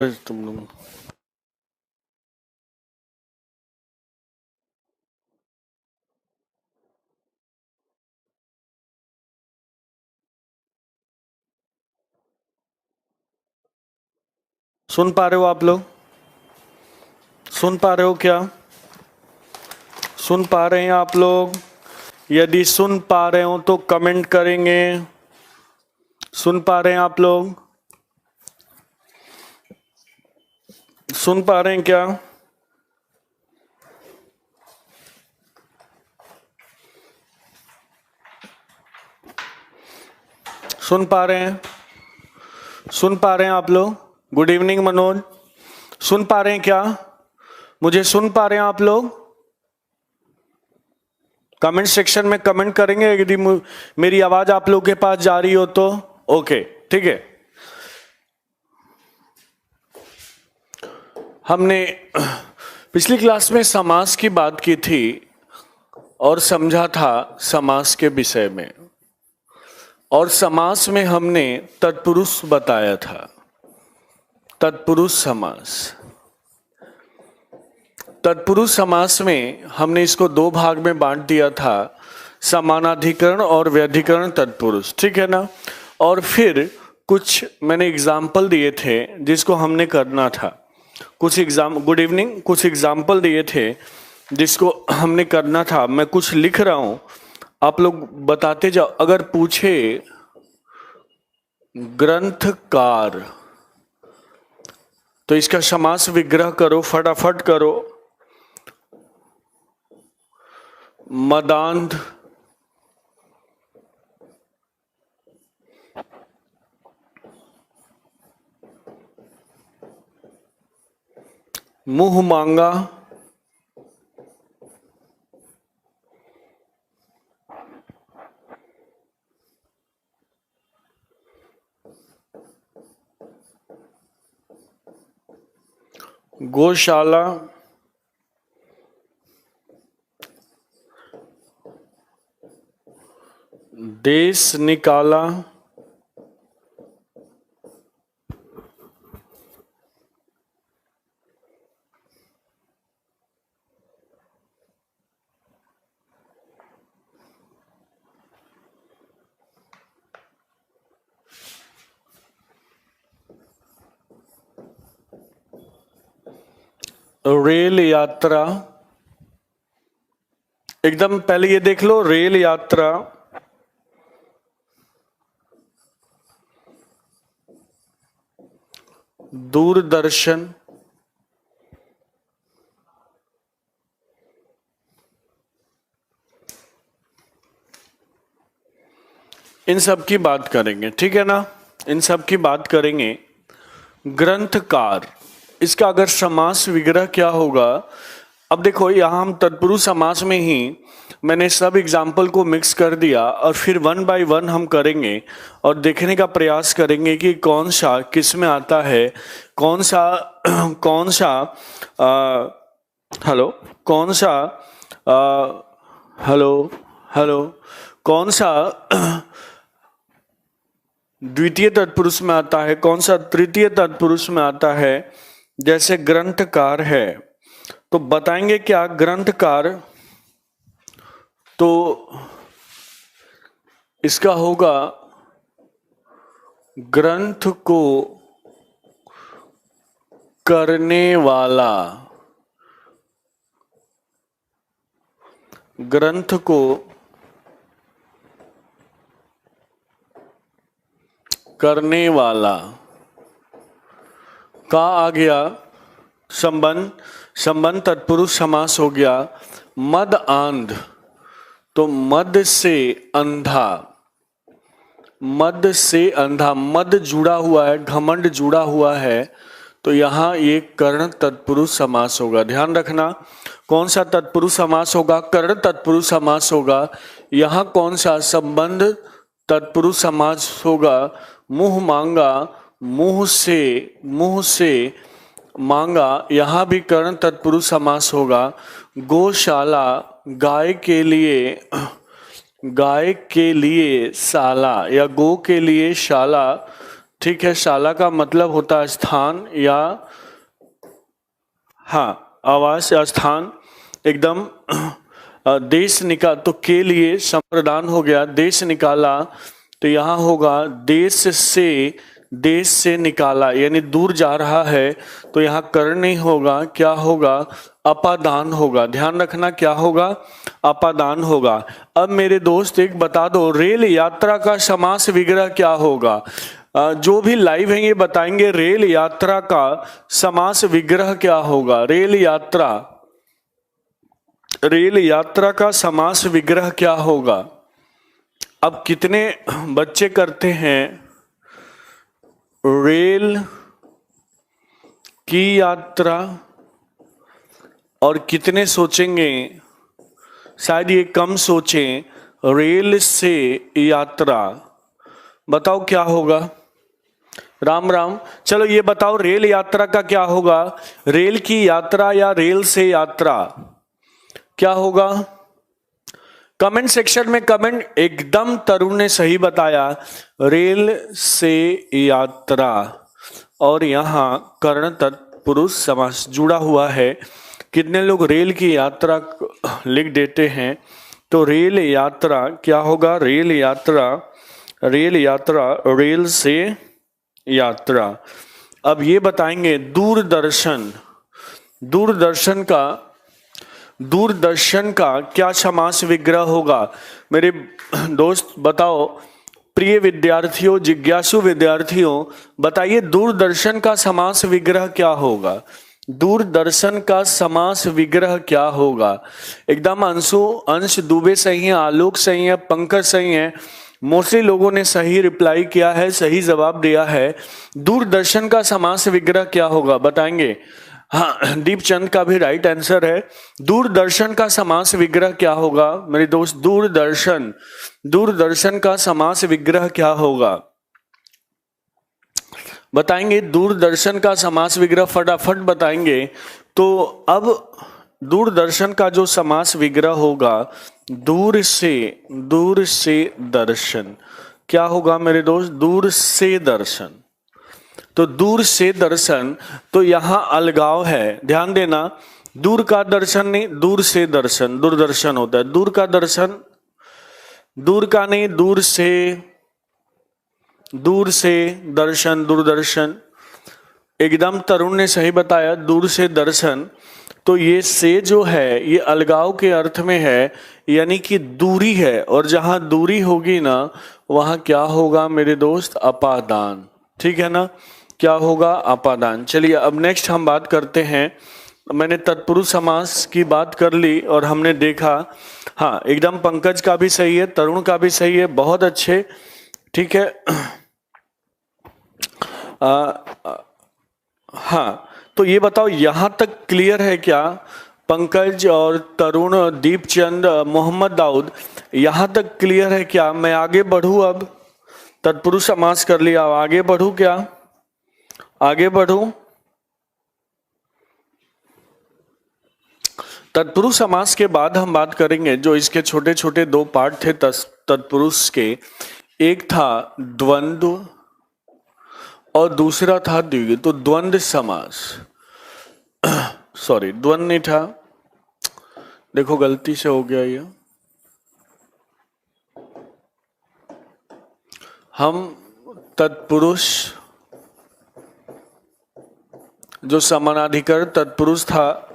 तुम लोग सुन पा रहे हो? आप लोग सुन पा रहे हो क्या? सुन पा रहे हैं आप लोग? यदि सुन पा रहे हो तो कमेंट करेंगे। सुन पा रहे हैं आप लोग? सुन पा रहे हैं क्या? सुन पा रहे हैं? सुन पा रहे हैं आप लोग? Good evening Manoj. सुन पा रहे हैं क्या? मुझे सुन पा रहे हैं आप लोग? कमेंट सेक्शन में कमेंट करेंगे यदि मेरी आवाज आप लोग के पास जा रही हो तो। ओके, ठीक है। हमने पिछली क्लास में समास की बात की थी और समझा था समास के विषय में, और समास में हमने तत्पुरुष बताया था। तत्पुरुष समास। तत्पुरुष समास में हमने इसको दो भाग में बांट दिया था, समानाधिकरण और व्यधिकरण तत्पुरुष, ठीक है ना। और फिर कुछ मैंने एग्जाम्पल दिए थे जिसको हमने करना था। Good evening. कुछ एग्जाम्पल दिए थे जिसको हमने करना था। मैं कुछ लिख रहा हूं, आप लोग बताते जाओ। अगर पूछे ग्रंथकार तो इसका समास विग्रह करो, फटाफट करो। मदांध, मुंह मांगा, गौशाला, देश निकाला, रेल यात्रा। एकदम पहले ये देख लो, रेल यात्रा, दूरदर्शन, इन सब की बात करेंगे, ठीक है ना। इन सब की बात करेंगे। ग्रंथकार, इसका अगर समास विग्रह क्या होगा। अब देखो, यहां हम तत्पुरुष समास में ही मैंने सब एग्जाम्पल को मिक्स कर दिया और फिर वन बाय वन हम करेंगे और देखने का प्रयास करेंगे कि कौन सा किस में आता है, कौन सा कौन सा हेलो कौन सा हेलो हेलो कौन सा द्वितीय तत्पुरुष में आता है, कौन सा तृतीय तत्पुरुष में आता है। जैसे ग्रंथकार है तो बताएंगे क्या ग्रंथकार, तो इसका होगा ग्रंथ को करने वाला। ग्रंथ को करने वाला का आ गया संबंध। संबंध तत्पुरुष समास हो गया। मद आंध, तो मद से अंधा। मद से अंधा, मद जुड़ा हुआ है, घमंड जुड़ा हुआ है, तो यहां ये कर्ण तत्पुरुष समास होगा। ध्यान रखना, कौन सा तत्पुरुष समास होगा? कर्ण तत्पुरुष समास होगा। यहां कौन सा संबंध तत्पुरुष समास होगा? मुंह मांगा, मुंह से मांगा, यहां भी कर्ण तत्पुरुष समास होगा। गौशाला, गाय के लिए शाला या गो के लिए शाला, ठीक है, शाला का मतलब होता है स्थान या हाँ आवास या स्थान। एकदम देश निकाल तो के लिए संप्रदान हो गया, देश निकाला तो यहाँ होगा देश से निकाला, यानी दूर जा रहा है तो यहाँ कर्ण नहीं होगा, क्या होगा, अपादान होगा। ध्यान रखना क्या होगा, अपादान होगा। अब मेरे दोस्त एक बता दो, रेल यात्रा का समास विग्रह क्या होगा। जो भी लाइव है ये बताएंगे रेल यात्रा का समास विग्रह क्या होगा। रेल यात्रा का समास विग्रह क्या होगा। अब कितने बच्चे करते हैं रेल की यात्रा और कितने सोचेंगे, शायद ये कम सोचें, रेल से यात्रा। बताओ क्या होगा। राम राम। चलो ये बताओ रेल यात्रा का क्या होगा, रेल की यात्रा या रेल से यात्रा क्या होगा। कमेंट सेक्शन में कमेंट। एकदम तरुण ने सही बताया, रेल से यात्रा। और यहाँ कर्ण तत्पुरुष समास जुड़ा हुआ है। कितने लोग रेल की यात्रा लिख देते हैं, तो रेल यात्रा क्या होगा, रेल यात्रा रेल से यात्रा। अब ये बताएंगे दूरदर्शन का क्या समास विग्रह होगा। मेरे दोस्त बताओ, प्रिय विद्यार्थियों, जिज्ञासु विद्यार्थियों, बताइए दूरदर्शन का समास विग्रह क्या होगा। दूरदर्शन का समास विग्रह क्या होगा। एकदम अंश दुबे सही है, आलोक सही है, पंकज सही है, मोस्टली लोगों ने सही रिप्लाई किया है, सही जवाब दिया है। दूरदर्शन का समास विग्रह क्या होगा बताएंगे। हाँ, दीपचंद का भी राइट आंसर है। दूरदर्शन का समास विग्रह क्या होगा मेरे दोस्त। दूरदर्शन का समास विग्रह क्या होगा बताएंगे। दूरदर्शन का समास विग्रह फटाफट बताएंगे। तो अब दूरदर्शन का जो समास विग्रह होगा, दूर से दर्शन क्या होगा मेरे दोस्त, दूर से दर्शन। तो दूर से दर्शन, तो यहां अलगाव है, ध्यान देना। दूर का दर्शन नहीं, दूर से दर्शन, दूरदर्शन होता है। दूर का दर्शन, दूर का नहीं, दूर से दर्शन, दूरदर्शन। एकदम तरुण ने सही बताया, दूर से दर्शन। तो ये से जो है ये अलगाव के अर्थ में है, यानी कि दूरी है, और जहां दूरी होगी ना वहां क्या होगा मेरे दोस्त, अपादान। ठीक है ना, क्या होगा, अपादान। चलिए अब नेक्स्ट हम बात करते हैं। मैंने तत्पुरुष समास की बात कर ली और हमने देखा, हाँ एकदम पंकज का भी सही है, तरुण का भी सही है, बहुत अच्छे। ठीक है, हाँ तो ये बताओ यहां तक क्लियर है क्या। पंकज और तरुण, दीपचंद, मोहम्मद दाऊद, यहां तक क्लियर है क्या। मैं आगे बढ़ूं, अब तत्पुरुष समास कर लिया, अब आगे बढ़ूं क्या, आगे बढ़ूं। तत्पुरुष समास के बाद हम बात करेंगे जो इसके छोटे छोटे दो पार्ट थे तत्पुरुष के। एक था द्वंद्व और दूसरा था द्विगु। तो द्वंद्व समास, सॉरी द्वंद्व नहीं था, देखो गलती से हो गया ये। हम तत्पुरुष जो समानाधिकरण तत्पुरुष था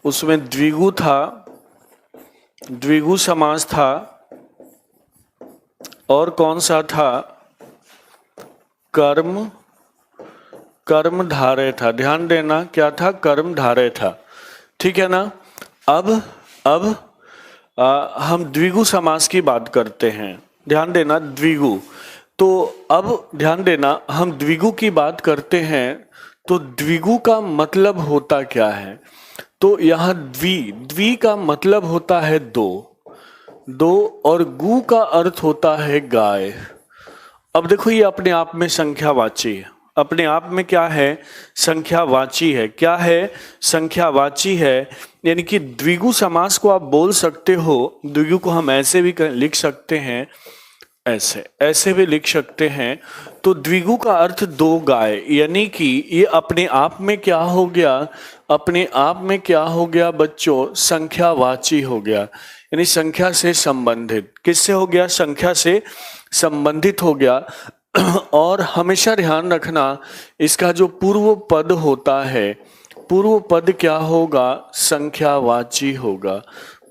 उसमें द्विगु था, द्विगु समास था। और कौन सा था, कर्म धारय था। ध्यान देना क्या था, कर्म धारय था। ठीक है ना। अब हम द्विगु समास की बात करते हैं। ध्यान देना द्विगु, तो अब ध्यान देना हम द्विगु की बात करते हैं तो द्विगु का मतलब होता क्या है। तो यहाँ द्वि का मतलब होता है दो, और गु का अर्थ होता है गाय। अब देखो ये अपने आप में संख्यावाची है, अपने आप में क्या है, संख्यावाची है। क्या है, संख्यावाची है। यानी कि द्विगु समास को आप बोल सकते हो, द्विगु को हम ऐसे भी लिख सकते हैं, ऐसे ऐसे भी लिख सकते हैं। तो द्विगु का अर्थ दो गाय, यानी कि ये अपने आप में क्या हो गया, अपने आप में क्या हो गया बच्चों, संख्यावाची हो गया, यानी संख्या से संबंधित। किससे हो गया, संख्या से संबंधित हो गया। और हमेशा ध्यान रखना, इसका जो पूर्व पद होता है, पूर्व पद क्या होगा, संख्यावाची होगा।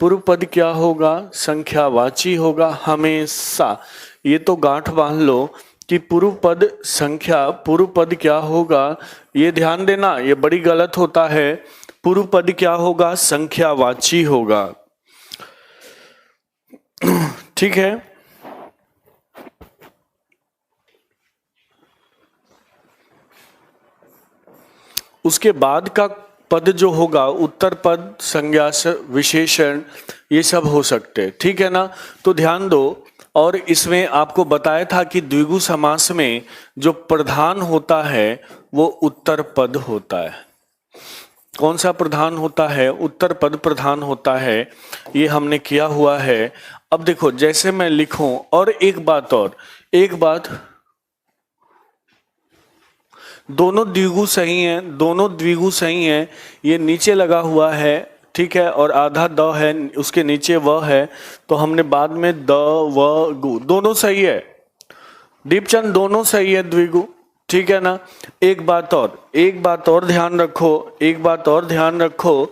पूर्व पद क्या होगा, संख्यावाची होगा हमेशा। ये तो गांठ बांध लो कि पूर्व पद संख्या, पूर्व पद क्या होगा, ये ध्यान देना, ये बड़ी गलत होता है। पूर्व पद क्या होगा, संख्यावाची होगा। ठीक है। उसके बाद का पद जो होगा, उत्तर पद, संज्ञा, विशेषण, ये सब हो सकते हैं। ठीक है ना। तो ध्यान दो। और इसमें आपको बताया था कि द्विगु समास में जो प्रधान होता है वो उत्तर पद होता है। कौन सा प्रधान होता है, उत्तर पद प्रधान होता है। ये हमने किया हुआ है। अब देखो, जैसे मैं लिखूं, और एक बात, दोनों द्विगु सही हैं, दोनों द्विगु सही हैं। ये नीचे लगा हुआ है, ठीक है, और आधा द है, उसके नीचे व है, तो हमने बाद में द व गु, दोनों सही है। दीपचंद, दोनों सही है द्विगु। ठीक है ना। एक बात और ध्यान रखो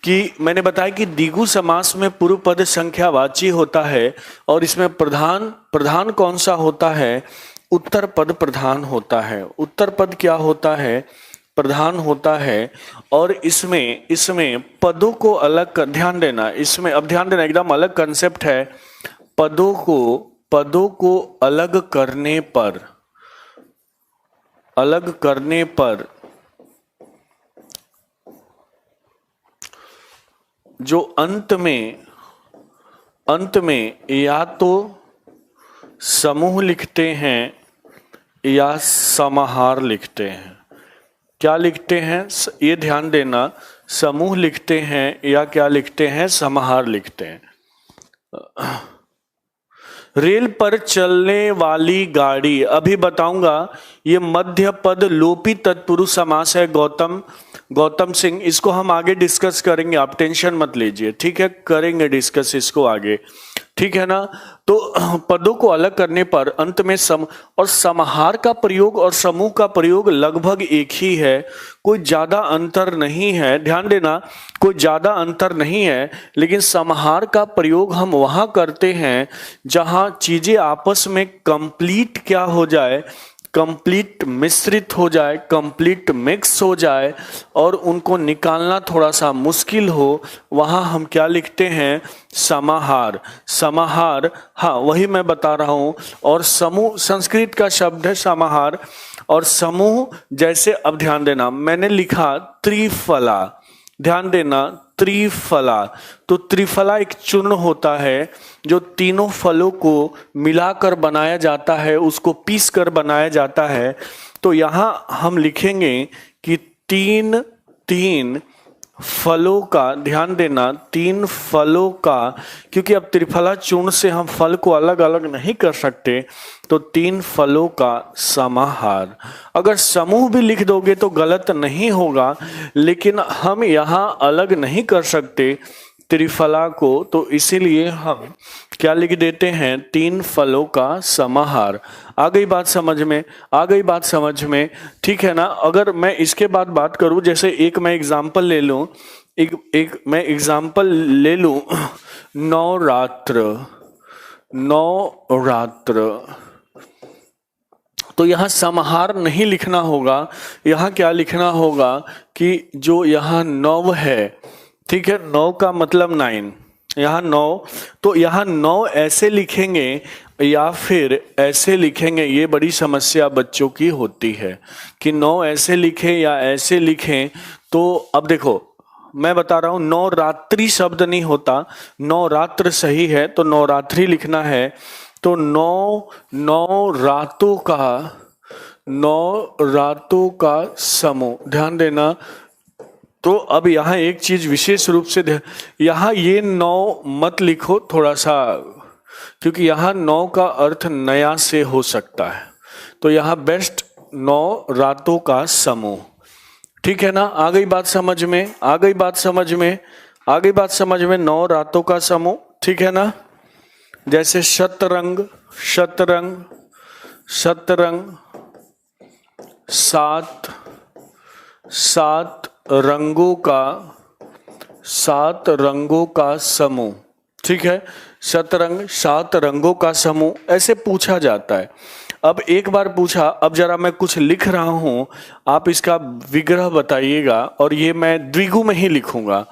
कि मैंने बताया कि द्विगु समास में पूर्व पद संख्यावाची होता है, और इसमें प्रधान कौन सा होता है, उत्तर पद प्रधान होता है। उत्तर पद क्या होता है, प्रधान होता है। और इसमें पदों को अलग कर, ध्यान देना, इसमें अब ध्यान देना, एकदम अलग कंसेप्ट है। पदों को अलग करने पर जो अंत में या तो समूह लिखते हैं या समाहार लिखते हैं। क्या लिखते हैं, ये ध्यान देना, समूह लिखते हैं या क्या लिखते हैं, समाहार लिखते हैं। रेल पर चलने वाली गाड़ी, अभी बताऊंगा। ये मध्य पद लोपी तत्पुरुष समास है। गौतम सिंह, इसको हम आगे डिस्कस करेंगे, आप टेंशन मत लीजिए। ठीक है, करेंगे डिस्कस इसको आगे। ठीक है ना। तो पदों को अलग करने पर अंत में और समाहार का प्रयोग और समूह का प्रयोग लगभग एक ही है, कोई ज्यादा अंतर नहीं है। ध्यान देना, कोई ज्यादा अंतर नहीं है। लेकिन समाहार का प्रयोग हम वहां करते हैं जहां चीजें आपस में कंप्लीट क्या हो जाए, कंप्लीट मिश्रित हो जाए, कंप्लीट मिक्स हो जाए, और उनको निकालना थोड़ा सा मुश्किल हो, वहां हम क्या लिखते हैं, समाहार। हाँ, वही मैं बता रहा हूं। और समूह संस्कृत का शब्द है समाहार। और समूह, जैसे अब ध्यान देना, मैंने लिखा त्रिफला, ध्यान देना, त्रिफला। तो त्रिफला एक चूर्ण होता है जो तीनों फलों को मिलाकर बनाया जाता है, उसको पीस कर बनाया जाता है। तो यहां हम लिखेंगे कि तीन फलों का, ध्यान देना, 3 फलों का, क्योंकि अब त्रिफला चूर्ण से हम फल को अलग अलग नहीं कर सकते, तो 3 फलों का समाहार। अगर समूह भी लिख दोगे तो गलत नहीं होगा, लेकिन हम यहाँ अलग नहीं कर सकते त्रिफला को, तो इसीलिए हम क्या लिख देते हैं, 3 फलों का समाहार। आ गई बात समझ में, ठीक है ना। अगर मैं इसके बाद बात करूं, जैसे एक मैं एग्जांपल ले लूं, मैं एग्जांपल ले लूं, नवरात्र, तो यहाँ समाहार नहीं लिखना होगा। यहाँ क्या लिखना होगा कि जो यहाँ 9 है, ठीक है, 9 का मतलब 9, यहाँ 9, तो यहाँ 9 ऐसे लिखेंगे या फिर ऐसे लिखेंगे, ये बड़ी समस्या बच्चों की होती है कि 9 ऐसे लिखें या ऐसे लिखें। तो अब देखो, मैं बता रहा हूं, नवरात्रि शब्द नहीं होता, नवरात्र सही है, तो नवरात्रि लिखना है। तो 9 रातों का समूह, ध्यान देना। तो अब यहाँ एक चीज विशेष रूप से, यहाँ ये 9 मत लिखो, थोड़ा सा क्योंकि यहाँ 9 का अर्थ नया से हो सकता है, तो यहाँ बेस्ट 9 रातों का समूह। ठीक है ना, आ गई बात समझ में, आ गई बात समझ में, आ गई बात समझ में, 9 रातों का समूह। ठीक है ना, जैसे शतरंग, शतरंग, शतरंग, 7 रंगों का, 7 रंगों का समूह। ठीक है, शतरंग 7 रंगों का समूह, ऐसे पूछा जाता है। अब एक बार पूछा, अब जरा मैं कुछ लिख रहा हूं, आप इसका विग्रह बताइएगा, और ये मैं द्विगु में ही लिखूंगा।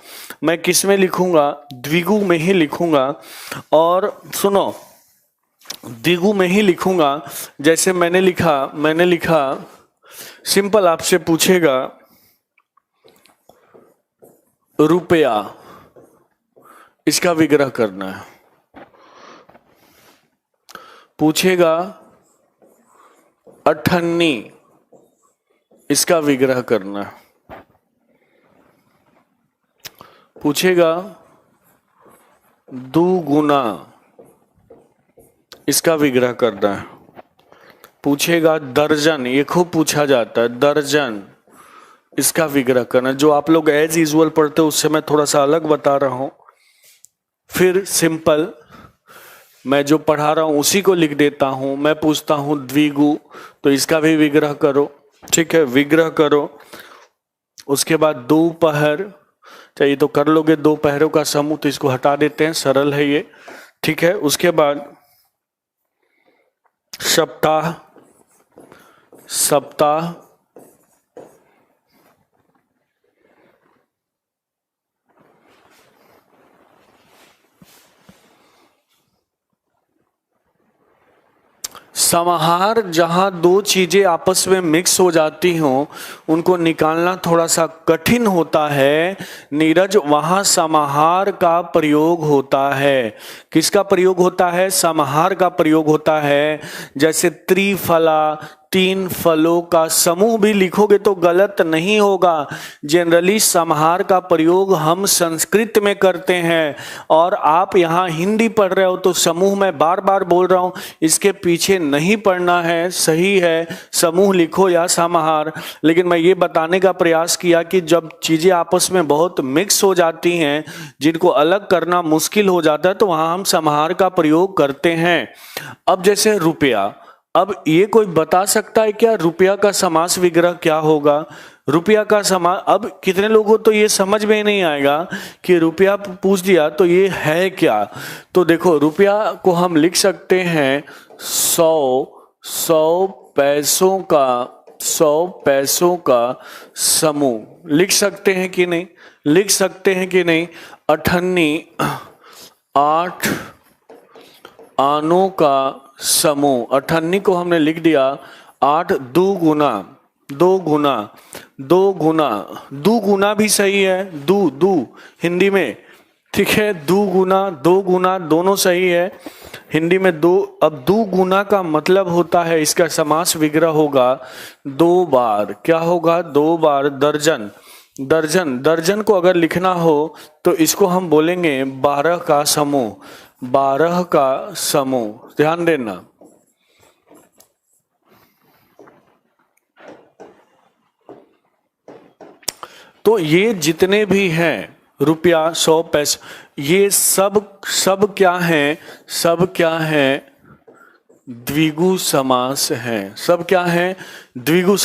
मैं किस में लिखूंगा? द्विगु में ही लिखूंगा। और सुनो, द्विगु में ही लिखूंगा। जैसे मैंने लिखा सिंपल, आपसे पूछेगा रुपया, इसका विग्रह करना है। पूछेगा अठन्नी, इसका विग्रह करना है। पूछेगा दुगुना, इसका विग्रह करना है। पूछेगा दर्जन, ये खूब पूछा जाता है, दर्जन, इसका विग्रह करना। जो आप लोग एज यूजुअल पढ़ते हो उससे मैं थोड़ा सा अलग बता रहा हूं। फिर सिंपल मैं जो पढ़ा रहा हूं उसी को लिख देता हूं। मैं पूछता हूं द्विगु, तो इसका भी विग्रह करो। ठीक है, विग्रह करो। उसके बाद दोपहर, चाहिए तो कर लोगे, दोपहरों का समूह, तो इसको हटा देते हैं, सरल है ये। ठीक है, उसके बाद सप्ताह, सप्ताह, समाहार, जहां दो चीजें आपस में मिक्स हो जाती हों, उनको निकालना थोड़ा सा कठिन होता है नीरज, वहां समाहार का प्रयोग होता है। किसका प्रयोग होता है? समाहार का प्रयोग होता है। जैसे त्रिफला, 3 फलों का समूह भी लिखोगे तो गलत नहीं होगा। जनरली समाहार का प्रयोग हम संस्कृत में करते हैं, और आप यहाँ हिंदी पढ़ रहे हो तो समूह में बार बार बोल रहा हूं, इसके पीछे नहीं पढ़ना है। सही है, समूह लिखो या समाहार, लेकिन मैं ये बताने का प्रयास किया कि जब चीजें आपस में बहुत मिक्स हो जाती हैं, जिनको अलग करना मुश्किल हो जाता है, तो वहां हम समाहार का प्रयोग करते हैं। अब जैसे रुपया, अब ये कोई बता सकता है क्या रुपया का समास विग्रह क्या होगा? रुपया का समास, अब कितने लोगों तो ये समझ में ही नहीं आएगा कि रुपया पूछ दिया तो ये है क्या। तो देखो, रुपया को हम लिख सकते हैं 100 पैसों का, 100 पैसों का समूह। लिख सकते हैं कि नहीं? लिख सकते हैं कि नहीं? अठन्नी, 8 आनों का समूह। अठन्नी को हमने लिख दिया 8 दुगुना, 2 गुना, 2 गुना, दो गुना भी सही है, दू हिंदी में। ठीक है, 2 गुना, 2 गुना दोनों सही है हिंदी में। दो, अब 2 गुना का मतलब होता है, इसका समास विग्रह होगा 2 बार। क्या होगा? 2 बार। दर्जन, दर्जन, दर्जन को अगर लिखना हो तो इसको हम बोलेंगे 12 का समूह, 12 का समूह। ध्यान देना। तो ये जितने भी हैं, रुपया, 100 पैसे, ये सब क्या हैं? सब क्या हैं? द्विगु समास हैं। सब क्या हैं? द्विगु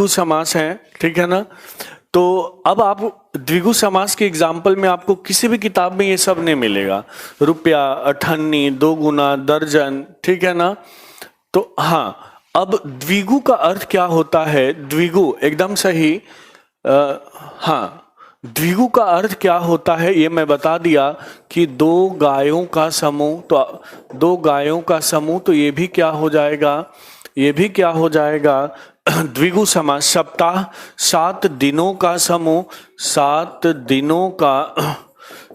समास हैं। ठीक है ना? तो अब आप द्विगु समास के एग्जाम्पल में आपको किसी भी किताब में ये सब नहीं मिलेगा। रुपया, अठन्नी, 2 गुना, दर्जन। ठीक है ना? तो हाँ, अब द्विगु का अर्थ क्या होता है? द्विगु एकदम सही। हाँ, द्विगु का अर्थ क्या होता है ये मैं बता दिया कि 2 गायों का समूह। तो 2 गायों का समूह, तो ये भी क्या हो जाएगा? ये भी क्या हो जाएगा? द्विगु समास। सप्ताह, 7 दिनों का समूह, 7 दिनों का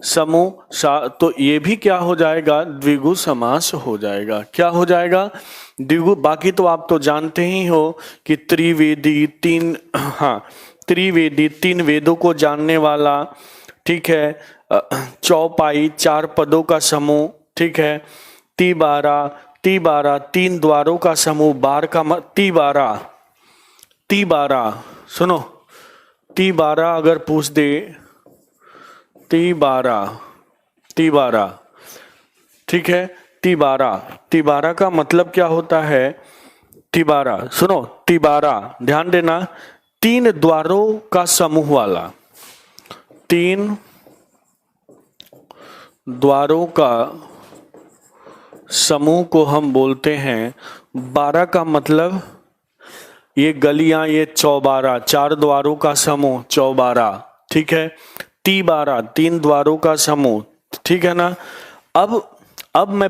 समूह, तो ये भी क्या हो जाएगा? द्विगु समास हो जाएगा। क्या हो जाएगा? द्विगु। बाकी तो आप तो जानते ही हो कि त्रिवेदी, 3 वेदों को जानने वाला। ठीक है, चौपाई, 4 पदों का समूह। ठीक है। तिबारा, तिबारा तीन द्वारों का समूह, बार का तिबारा, तिबारा सुनो, तिबारा अगर पूछ दे, तिबारा, तिबारा, ठीक है। तिबारा, तिबारा का मतलब क्या होता है? तिबारा सुनो, तिबारा ध्यान देना, तीन द्वारों का समूह वाला, तीन द्वारों का समूह को हम बोलते हैं बारह। का मतलब ये गलियां, ये चौबारा, चार द्वारों का समूह चौबारा, ठीक है। तिबारा तीन द्वारों का समूह, ठीक है ना। अब मैं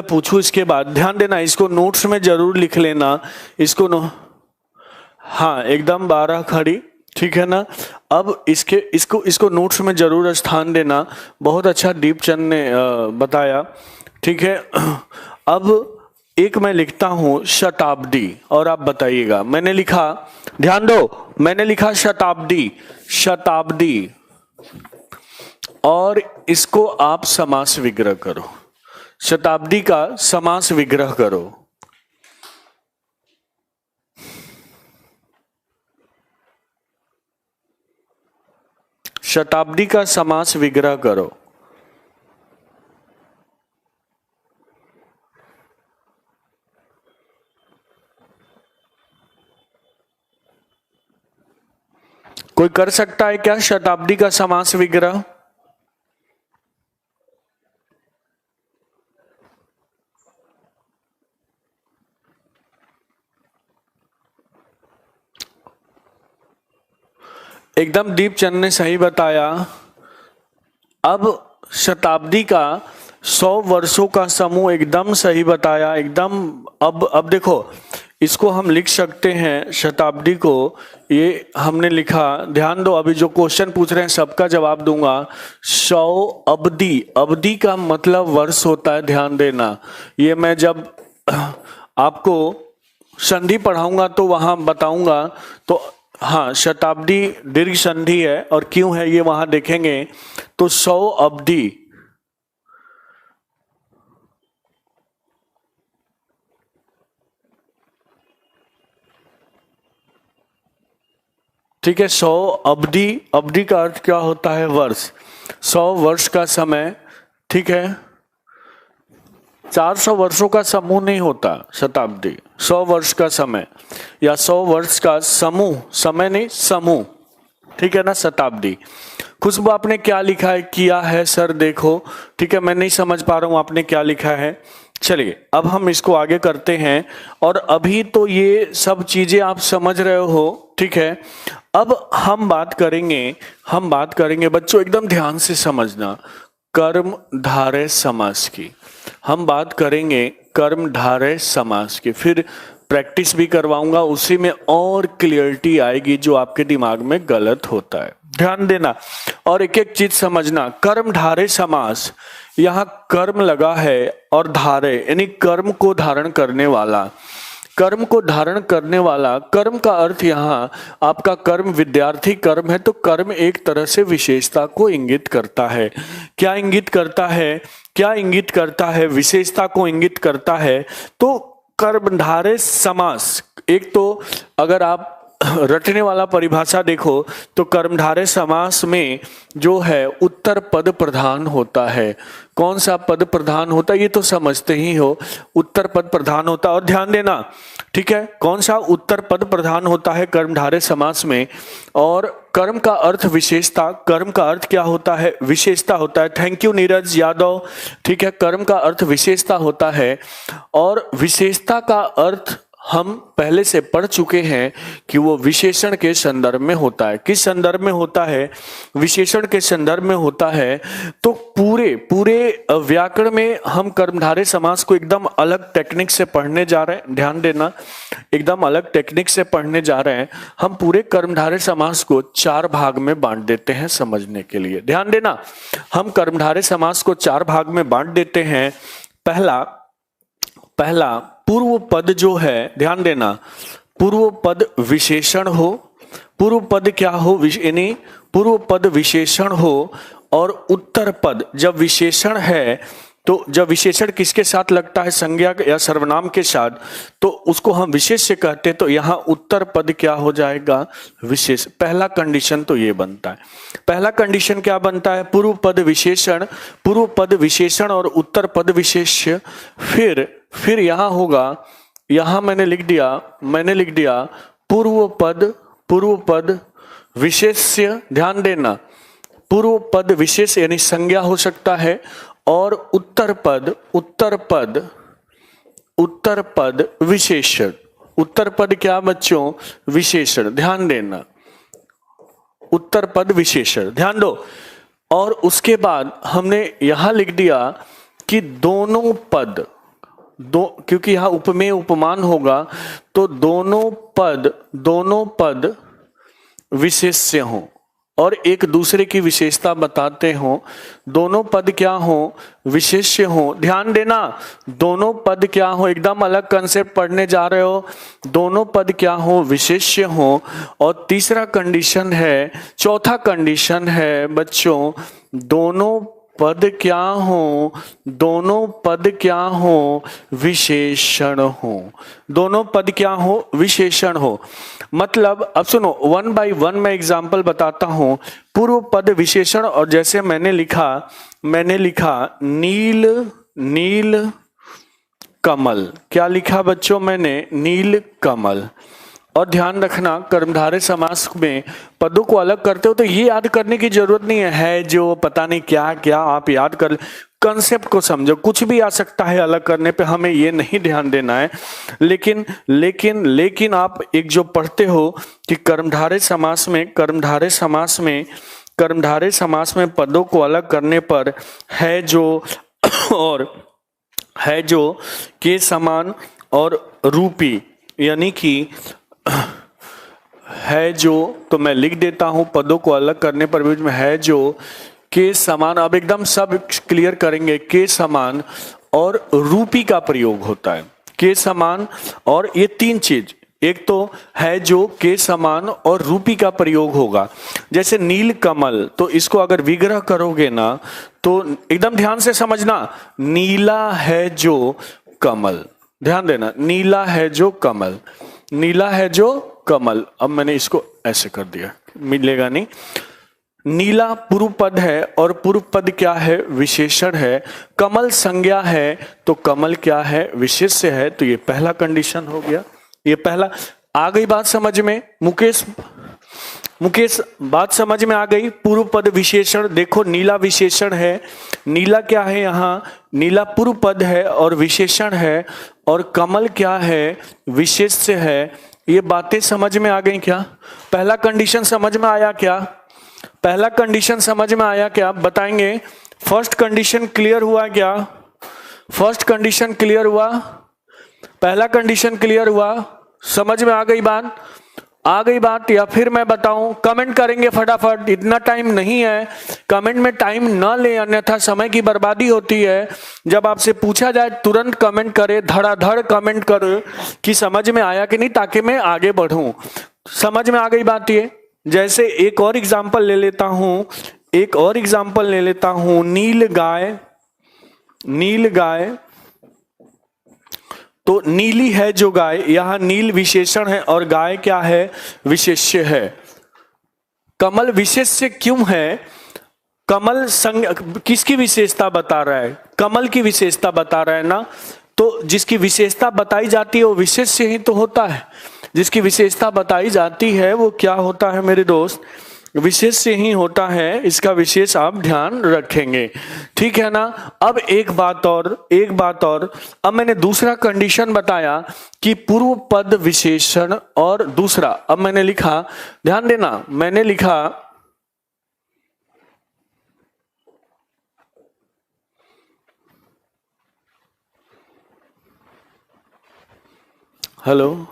पूछूं इसके बाद, ध्यान देना, इसको नोट्स में जरूर लिख लेना, इसको हाँ एकदम 12 खड़ी, ठीक है ना। अब इसको नोट्स में जरूर स्थान देना, बहुत अच्छा दीपचंद ने बताया, ठीक है। अब एक मैं लिखता हूं शताब्दी और आप बताइएगा। मैंने लिखा, ध्यान दो, मैंने लिखा शताब्दी, शताब्दी, और इसको आप समास विग्रह करो, शताब्दी का समास विग्रह करो। शताब्दी का समास विग्रह करो। कोई कर सकता है क्या शताब्दी का समास विग्रह? एकदम दीपचंद ने सही बताया। अब शताब्दी का 100 वर्षों का समूह, एकदम सही बताया, एकदम। अब देखो, इसको हम लिख सकते हैं शताब्दी को, ये हमने लिखा, ध्यान दो, अभी जो क्वेश्चन पूछ रहे हैं सबका जवाब दूंगा। 100 अब्दी, अब्दी का मतलब वर्ष होता है, ध्यान देना। ये मैं जब आपको संधि पढ़ाऊंगा तो वहां बताऊंगा, तो हाँ शताब्दी दीर्घ संधि है, और क्यों है ये वहां देखेंगे। तो 100 अब्दी, ठीक है। 100 अब्दी, अब्दी का अर्थ क्या होता है? वर्ष। 100 वर्ष का समय, ठीक है। 400 वर्षों का समूह नहीं होता शताब्दी, 100 वर्ष का समय या 100 वर्ष का समूह, समय नहीं समूह, ठीक है ना, शताब्दी। खुशबू आपने क्या लिखा है? किया है सर, देखो, ठीक है, मैं नहीं समझ पा रहा हूं आपने क्या लिखा है। चलिए अब हम इसको आगे करते हैं, और अभी तो ये सब चीजें आप समझ रहे हो, ठीक है। अब हम बात करेंगे बच्चों, एकदम ध्यान से समझना, कर्मधारय समास की। हम बात करेंगे कर्मधारय समास की, फिर प्रैक्टिस भी करवाऊंगा, उसी में और क्लियरिटी आएगी जो आपके दिमाग में गलत होता है, ध्यान देना। और एक एक चीज समझना, कर्मधारय समास, यहां कर्म लगा है और धारय यानी कर्म को धारण करने वाला, कर्म को धारण करने वाला। कर्म का अर्थ यहाँ आपका कर्म विद्यार्थी कर्म है, तो कर्म एक तरह से विशेषता को इंगित करता है। क्या इंगित करता है? क्या इंगित करता है? विशेषता को इंगित करता है। तो कर्मधारय समास, एक तो अगर आप रटने वाला परिभाषा देखो तो कर्मधारय समास में जो है उत्तर पद प्रधान होता है। कौन सा पद प्रधान होता है ये तो समझते ही हो, उत्तर पद प्रधान होता है। और ध्यान देना, ठीक है, कौन सा उत्तर पद प्रधान होता है कर्मधारय समास में। और कर्म का अर्थ विशेषता, कर्म का अर्थ क्या होता है? विशेषता होता है। थैंक यू नीरज यादव, ठीक है, कर्म का अर्थ विशेषता होता है। और विशेषता का अर्थ हम पहले से पढ़ चुके हैं कि वो विशेषण के संदर्भ में होता है। किस संदर्भ में होता है? विशेषण के संदर्भ में होता है। तो पूरे व्याकरण में हम कर्मधारय समास को एकदम अलग टेक्निक से पढ़ने जा रहे हैं, ध्यान देना, एकदम अलग टेक्निक से पढ़ने जा रहे हैं। हम पूरे कर्मधारय समास को 4 भाग में बांट देते हैं समझने के लिए, ध्यान देना। हम कर्मधारय समास को 4 भाग में बांट देते हैं। पहला पूर्व पद जो है, ध्यान देना, पूर्व पद विशेषण हो, पूर्व पद क्या हो? यानी पूर्व पद विशेषण हो, और उत्तर पद जब विशेषण है, तो जब विशेषण किसके साथ लगता है, संज्ञा या सर्वनाम के साथ, तो उसको हम विशेष्य कहते हैं। तो यहां उत्तर पद क्या हो जाएगा, विशेष। पहला कंडीशन तो ये बनता है। पहला कंडीशन क्या बनता है, पूर्व पद विशेषण, पूर्व पद विशेषण और उत्तर पद विशेष्य। फिर यहां होगा, यहां मैंने लिख दिया पूर्व पद विशेष्य। ध्यान देना, पूर्व पद विशेष यानी संज्ञा हो सकता है, और उत्तर पद विशेषण। उत्तर पद क्या बच्चों, विशेषण। ध्यान देना, उत्तर पद विशेषण, ध्यान दो। और उसके बाद हमने यहां लिख दिया कि दोनों पद, क्योंकि यहां उपमेय उपमान होगा, तो दोनों पद विशेष्य हों और एक दूसरे की विशेषता बताते हों। दोनों पद क्या हो, विशेष्य हो। ध्यान देना, दोनों पद क्या हो, एकदम अलग कंसेप्ट पढ़ने जा रहे हो। दोनों पद क्या हो, विशेष्य हो। और तीसरा कंडीशन है, चौथा कंडीशन है बच्चों, दोनों पद क्या हो, विशेषण हो। दोनों पद क्या हो, विशेषण हो। मतलब अब सुनो, 1 by 1 मैं एग्जाम्पल बताता हूं। पूर्व पद विशेषण, और जैसे मैंने लिखा नील कमल। क्या लिखा बच्चों मैंने, नील कमल। और ध्यान रखना, कर्मधारय समास में पदों को अलग करते हो तो ये याद करने की जरूरत नहीं है जो पता नहीं क्या क्या आप याद कर, कंसेप्ट को समझो। कुछ भी आ सकता है अलग करने पे, हमें ये नहीं ध्यान देना है। लेकिन आप एक जो पढ़ते हो कि कर्मधारय समास में पदों को अलग करने पर है जो और है जो के समान और रूपी, यानी कि है जो, तो मैं लिख देता हूं पदों को अलग करने पर बीच में है जो के समान। अब एकदम सब क्लियर करेंगे, के समान और रूपी का प्रयोग होता है। के समान और ये तीन चीज, एक तो है जो, के समान और रूपी का प्रयोग होगा। जैसे नील कमल, तो इसको अगर विग्रह करोगे ना, तो एकदम ध्यान से समझना, नीला है जो कमल। ध्यान देना, नीला है जो कमल। अब मैंने इसको ऐसे कर दिया, मिलेगा नहीं। नीला पूर्व पद है और पूर्व पद क्या है, विशेषण है। कमल संज्ञा है, तो कमल क्या है, विशेष्य है। तो ये पहला कंडीशन हो गया। ये पहला, आ गई बात समझ में मुकेश बात समझ में आ गई। पूर्व पद विशेषण, देखो नीला विशेषण है। नीला क्या है, यहाँ नीला पूर्व पद है और विशेषण है, और कमल क्या है, विशेष्य है। ये बातें समझ में आ गई क्या? पहला कंडीशन समझ में आया क्या? बताएंगे। फर्स्ट कंडीशन क्लियर हुआ क्या? फर्स्ट कंडीशन क्लियर हुआ, पहला कंडीशन क्लियर हुआ, समझ में आ गई बात या फिर मैं बताऊं? कमेंट करेंगे फटाफट, इतना टाइम नहीं है। कमेंट में टाइम न ले, अन्यथा समय की बर्बादी होती है। जब आपसे पूछा जाए तुरंत कमेंट करे, धड़ाधड़ कमेंट करे कि समझ में आया कि नहीं, ताकि मैं आगे बढ़ूं। समझ में आ गई बात ये? जैसे एक और एग्जांपल ले लेता हूं, नील गाय। तो नीली है जो गाय, यहां नील विशेषण है और गाय क्या है, विशेष्य है। कमल विशेष्य क्यों है? कमल किसकी विशेषता बता रहा है? कमल की विशेषता बता रहा है ना। तो जिसकी विशेषता बताई जाती है वो विशेष्य ही तो होता है। जिसकी विशेषता बताई जाती है वो क्या होता है मेरे दोस्त? विशेष्य ही होता है। इसका विशेष आप ध्यान रखेंगे, ठीक है ना। अब एक बात और, अब मैंने दूसरा कंडीशन बताया कि पूर्व पद विशेषण, और दूसरा अब मैंने लिखा, ध्यान देना, मैंने लिखा हेलो,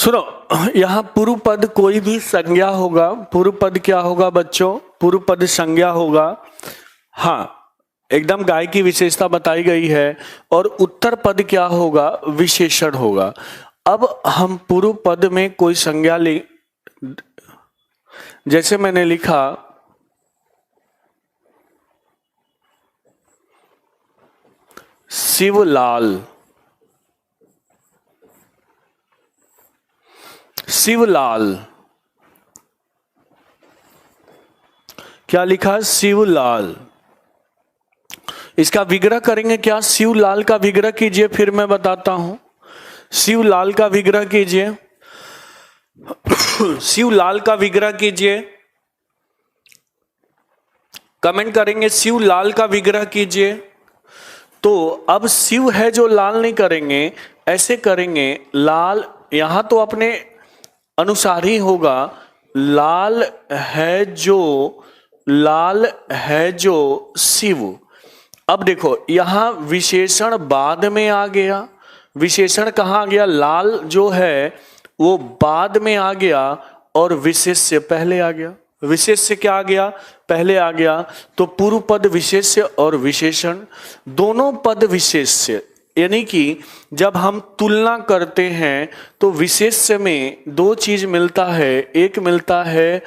सुनो, यहाँ पूर्व पद कोई भी संज्ञा होगा। पूर्व पद क्या होगा बच्चों? पूर्व पद संज्ञा होगा। हाँ, एकदम गाय की विशेषता बताई गई है। और उत्तर पद क्या होगा? विशेषण होगा। अब हम पूर्व पद में कोई संज्ञा जैसे मैंने लिखा शिवलाल, शिवलाल, क्या लिखा? शिवलाल। इसका विग्रह करेंगे क्या? शिवलाल का विग्रह कीजिए, फिर मैं बताता हूं। शिवलाल का विग्रह कीजिए, शिवलाल का विग्रह कीजिए। कमेंट करेंगे शिवलाल का विग्रह कीजिए। तो अब शिव है जो लाल नहीं करेंगे, ऐसे करेंगे लाल, यहां तो अपने अनुसार ही होगा। लाल है जो, लाल है जो शिव। अब देखो यहां विशेषण बाद में आ गया। विशेषण कहां आ गया? लाल जो है वो बाद में आ गया और विशेष्य पहले आ गया। विशेष्य क्या आ गया? पहले आ गया। तो पूर्व पद विशेष्य और विशेषण दोनों पद विशेष्य, यानी कि जब हम तुलना करते हैं तो विशेष्य में दो चीज मिलता है। एक मिलता है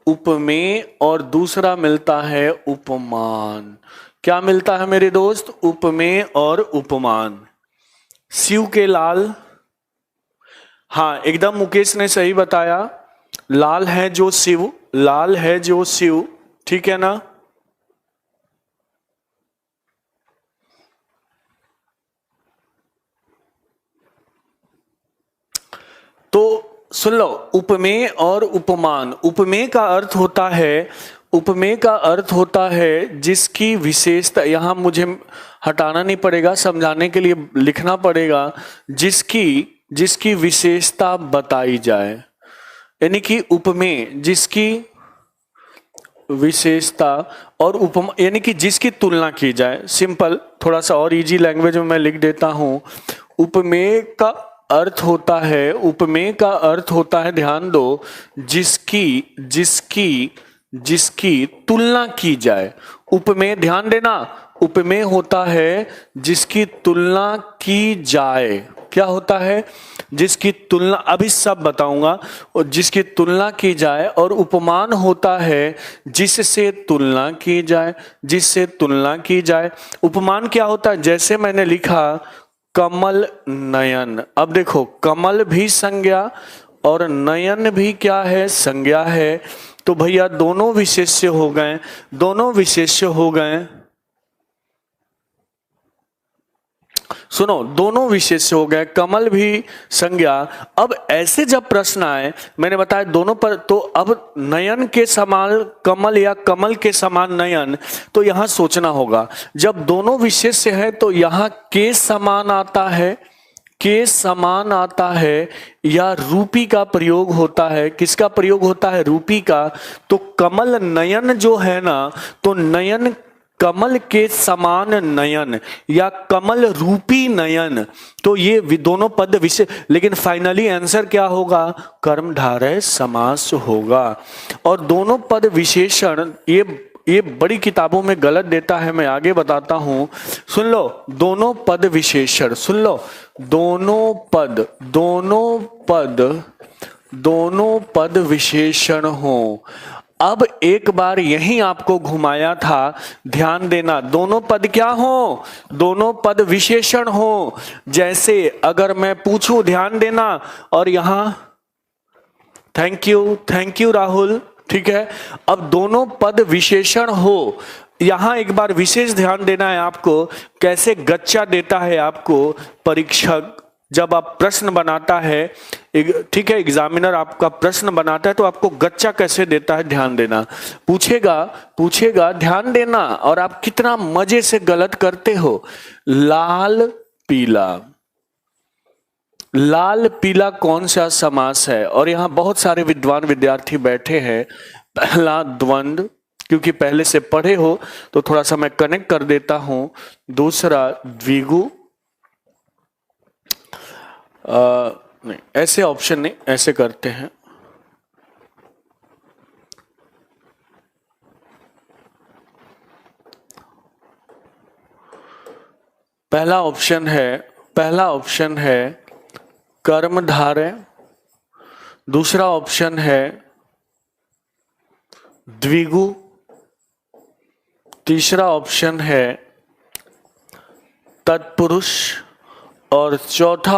उपमेय और दूसरा मिलता है उपमान। क्या मिलता है मेरे दोस्त? उपमेय और उपमान। शिव के लाल, हाँ एकदम मुकेश ने सही बताया। लाल है जो शिव, लाल है जो शिव, ठीक है ना? तो सुन लो, उपमेय और उपमान। उपमेय का अर्थ होता है, उपमेय का अर्थ होता है जिसकी विशेषता, यहां मुझे हटाना नहीं पड़ेगा, समझाने के लिए लिखना पड़ेगा, जिसकी विशेषता बताई जाए। यानी कि उपमेय जिसकी विशेषता और उपमा, यानी कि जिसकी तुलना की जाए। सिंपल, थोड़ा सा और इजी लैंग्वेज में मैं लिख देता हूं। उपमेय का अर्थ होता है, उपमेय का अर्थ होता है, ध्यान दो, जिसकी तुलना की जाए। उपमेय, ध्यान देना, उपमेय होता है जिसकी तुलना की जाए। क्या होता है? जिसकी तुलना, अभी सब बताऊंगा, और जिसकी तुलना की जाए। और उपमान होता है जिससे तुलना की जाए, जिससे तुलना की जाए। उपमान क्या होता है? जैसे मैंने लिखा कमल नयन। अब देखो, कमल भी संज्ञा और नयन भी क्या है? संज्ञा है। तो भैया दोनों विशेष्य हो गए, दोनों विशेष्य हो गए। सुनो, दोनों विशेष्य हो गए, कमल भी संज्ञा। अब ऐसे जब प्रश्न आए, मैंने बताया दोनों पर, तो अब नयन के समान कमल या कमल के समान नयन, तो यहां सोचना होगा। जब दोनों विशेष्य है तो यहां के समान आता है, के समान आता है, या रूपी का प्रयोग होता है। किसका प्रयोग होता है? रूपी का। तो कमल नयन जो है ना, तो नयन कमल के समान नयन या कमल रूपी नयन, तो ये दोनों पद विशेष। लेकिन फाइनली आंसर क्या होगा? कर्मधारय समास होगा। और दोनों पद विशेषण ये बड़ी किताबों में गलत देता है, मैं आगे बताता हूं। सुन लो, दोनों पद विशेषण, सुन लो, दोनों पद विशेषण हो। अब एक बार यही आपको घुमाया था, ध्यान देना, दोनों पद क्या हो? दोनों पद विशेषण हो। जैसे अगर मैं पूछूं, ध्यान देना, और यहां थैंक यू राहुल, ठीक है। अब दोनों पद विशेषण हो, यहां एक बार विशेष ध्यान देना है आपको। कैसे गच्चा देता है आपको परीक्षक जब आप प्रश्न बनाता है, ठीक है, एग्जामिनर आपका प्रश्न बनाता है तो आपको गच्चा कैसे देता है, ध्यान देना। पूछेगा, ध्यान देना। और आप कितना मजे से गलत करते हो। लाल पीला, लाल पीला कौन सा समास है? और यहां बहुत सारे विद्वान विद्यार्थी बैठे हैं। पहला द्वंद्व, क्योंकि पहले से पढ़े हो तो थोड़ा सा मैं कनेक्ट कर देता हूं। दूसरा द्विगु, नहीं, ऐसे ऑप्शन नहीं, ऐसे करते हैं। पहला ऑप्शन है कर्मधारय, दूसरा ऑप्शन है द्विगु, तीसरा ऑप्शन है तत्पुरुष और चौथा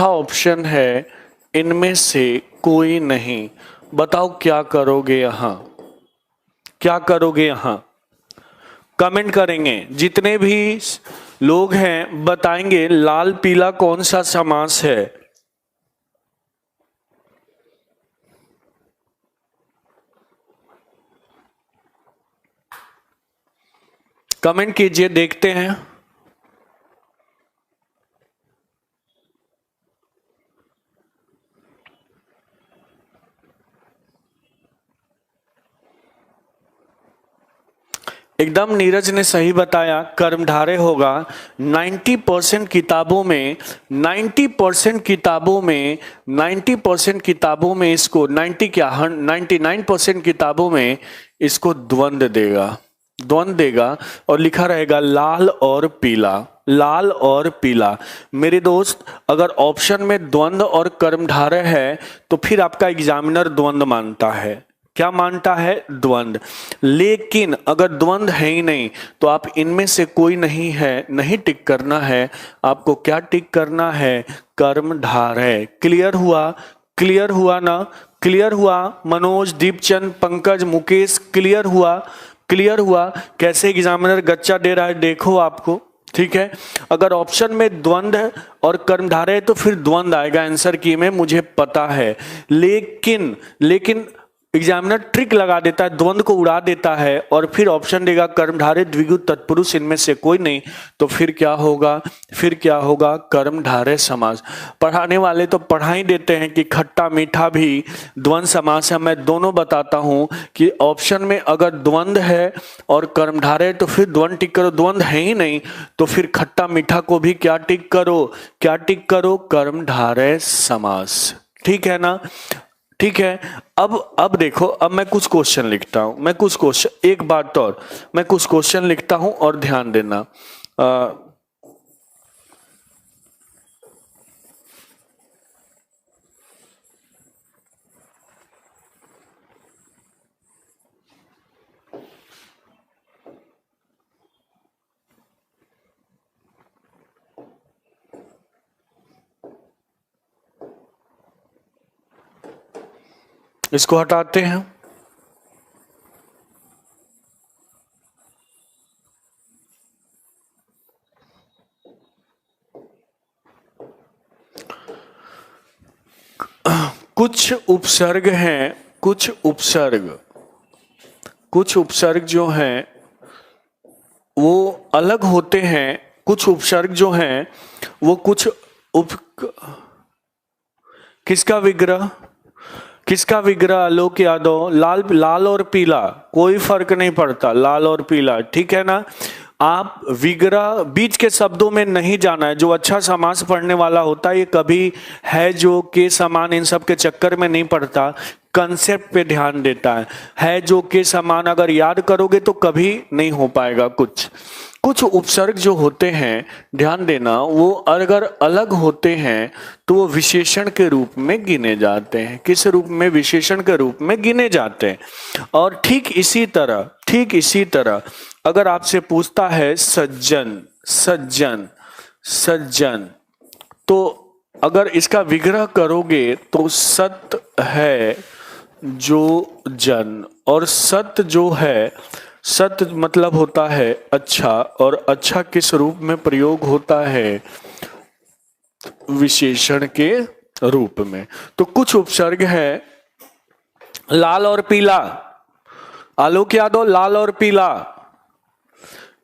ऑप्शन है इनमें से कोई नहीं। बताओ क्या करोगे यहां, क्या करोगे यहां? कमेंट करेंगे, जितने भी लोग हैं बताएंगे लाल पीला कौन सा समास है। कमेंट कीजिए, देखते हैं। एकदम नीरज ने सही बताया, कर्मधारय होगा। 90% किताबों में 90% किताबों में इसको 99% किताबों में इसको द्वंद्व देगा और लिखा रहेगा लाल और पीला। मेरे दोस्त, अगर ऑप्शन में द्वंद्व और कर्मधारय है तो फिर आपका एग्जामिनर द्वंद्व मानता है। क्या मानता है? द्वंद्व। लेकिन अगर द्वंद्व है ही नहीं तो आप इनमें से कोई नहीं टिक करना है। आपको क्या टिक करना है? कर्मधारय। क्लियर हुआ ना? क्लियर हुआ? मनोज, दीपचंद, पंकज, मुकेश, क्लियर हुआ? कैसे एग्जामिनर गच्चा दे रहा है देखो आपको, ठीक है। अगर ऑप्शन में द्वंद्व और कर्मधारय है तो फिर द्वंद्व आएगा आंसर की में, मुझे पता है। लेकिन एग्जामिनर ट्रिक लगा देता है, द्वंद्व को उड़ा देता है और फिर ऑप्शन देगा कर्मधारय, द्विगु, तत्पुरुष, इनमें से कोई नहीं। तो फिर क्या होगा? कर्मधारय समास। पढ़ाने वाले तो पढ़ा ही देते हैं कि खट्टा मीठा भी द्वंद्व समास है। मैं दोनों बताता हूं कि ऑप्शन में अगर द्वंद्व है और कर्मधारय तो फिर द्वंद्व टिक करो, द्वंद्व है ही नहीं तो फिर खट्टा मीठा को भी क्या टिक करो? कर्मधारय समास। ठीक है ना? ठीक है। अब देखो, अब मैं कुछ क्वेश्चन लिखता हूं। एक बात और, मैं कुछ क्वेश्चन लिखता हूं और ध्यान देना। इसको हटाते हैं। कुछ उपसर्ग हैं, कुछ उपसर्ग जो हैं वो अलग होते हैं। कुछ उपसर्ग जो हैं वो किसका विग्रह? आलोक यादव। लाल और पीला, कोई फर्क नहीं पड़ता, लाल और पीला, ठीक है ना। आप विग्रह बीच के शब्दों में नहीं जाना है। जो अच्छा समास पढ़ने वाला होता है ये कभी है जो के समान इन सब के चक्कर में नहीं पड़ता, कंसेप्ट पे ध्यान देता है जो के समान अगर याद करोगे तो कभी नहीं हो पाएगा। कुछ उपसर्ग जो होते हैं, ध्यान देना, वो अगर अलग होते हैं तो वो विशेषण के रूप में गिने जाते हैं। किस रूप में? विशेषण के रूप में गिने जाते हैं। और ठीक इसी तरह अगर आपसे पूछता है सज्जन, तो अगर इसका विग्रह करोगे तो सत है जो जन, और सत जो है, सत मतलब होता है अच्छा, और अच्छा किस रूप में प्रयोग होता है? विशेषण के रूप में। तो कुछ उपसर्ग है लाल और पीला। आलोक यादव, लाल और पीला,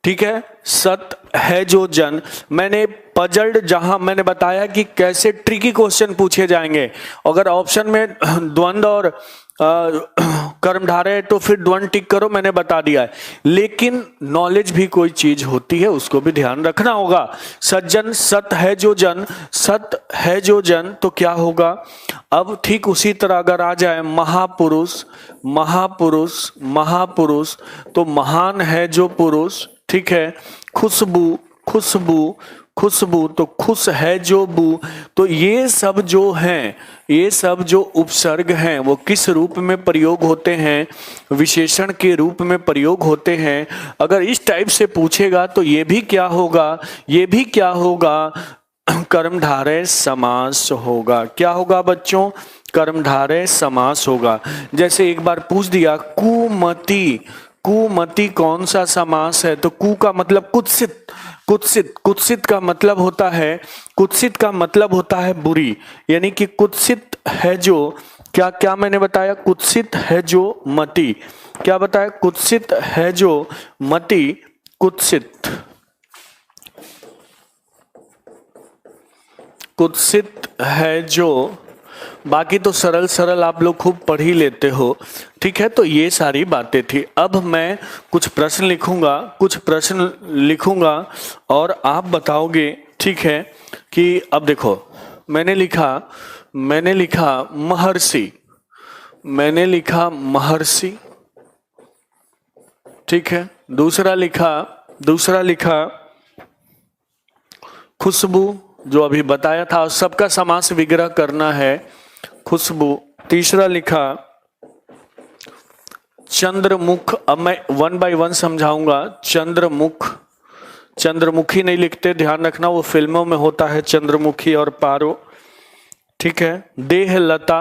ठीक है। सत है जो जन, मैंने पजल्ड जहां मैंने बताया कि कैसे ट्रिकी क्वेश्चन पूछे जाएंगे। अगर ऑप्शन में द्वंद्व और कर्मधारय है तो फिर द्वंद टिक करो, मैंने बता दिया है। लेकिन नॉलेज भी कोई चीज होती है, उसको भी ध्यान रखना होगा। सज्जन, सत है जो जन, सत है जो जन, तो क्या होगा? अब ठीक उसी तरह अगर आ जाए महापुरुष, महापुरुष, महापुरुष, तो महान है जो पुरुष, ठीक है। खुशबू, खुशबू, खुशबू, तो खुश है जो बू। तो ये सब जो हैं, ये सब जो उपसर्ग हैं वो किस रूप में प्रयोग होते हैं? विशेषण के रूप में प्रयोग होते हैं। अगर इस टाइप से पूछेगा तो ये भी क्या होगा? ये भी क्या होगा? कर्मधारय समास होगा। क्या होगा बच्चों? कर्मधारय समास होगा। जैसे एक बार पूछ दिया कुमति, कुमति कौन सा समास है? तो कु का मतलब कुत्सित, कुत्सित, कुत्सित का मतलब होता है, कुत्सित का मतलब होता है बुरी, यानी कि कुत्सित है जो, क्या क्या मैंने बताया? कुत्सित है जो मति, क्या बताया? कुत्सित है जो मति, कुत्सित, कुत्सित है जो, बाकी तो सरल सरल आप लोग खूब पढ़ ही लेते हो, ठीक है। तो ये सारी बातें थी। अब मैं कुछ प्रश्न लिखूंगा, कुछ प्रश्न लिखूंगा और आप बताओगे, ठीक है। कि अब देखो मैंने लिखा महर्षि, मैंने लिखा महर्षि, ठीक है। दूसरा लिखा खुशबू, जो अभी बताया था, सबका समास विग्रह करना है, खुशबू। तीसरा लिखा चंद्रमुख, अब मैं 1 बाय 1 समझाऊंगा। चंद्रमुख, चंद्रमुखी नहीं लिखते, ध्यान रखना, वो फिल्मों में होता है चंद्रमुखी और पारो, ठीक है। देहलता,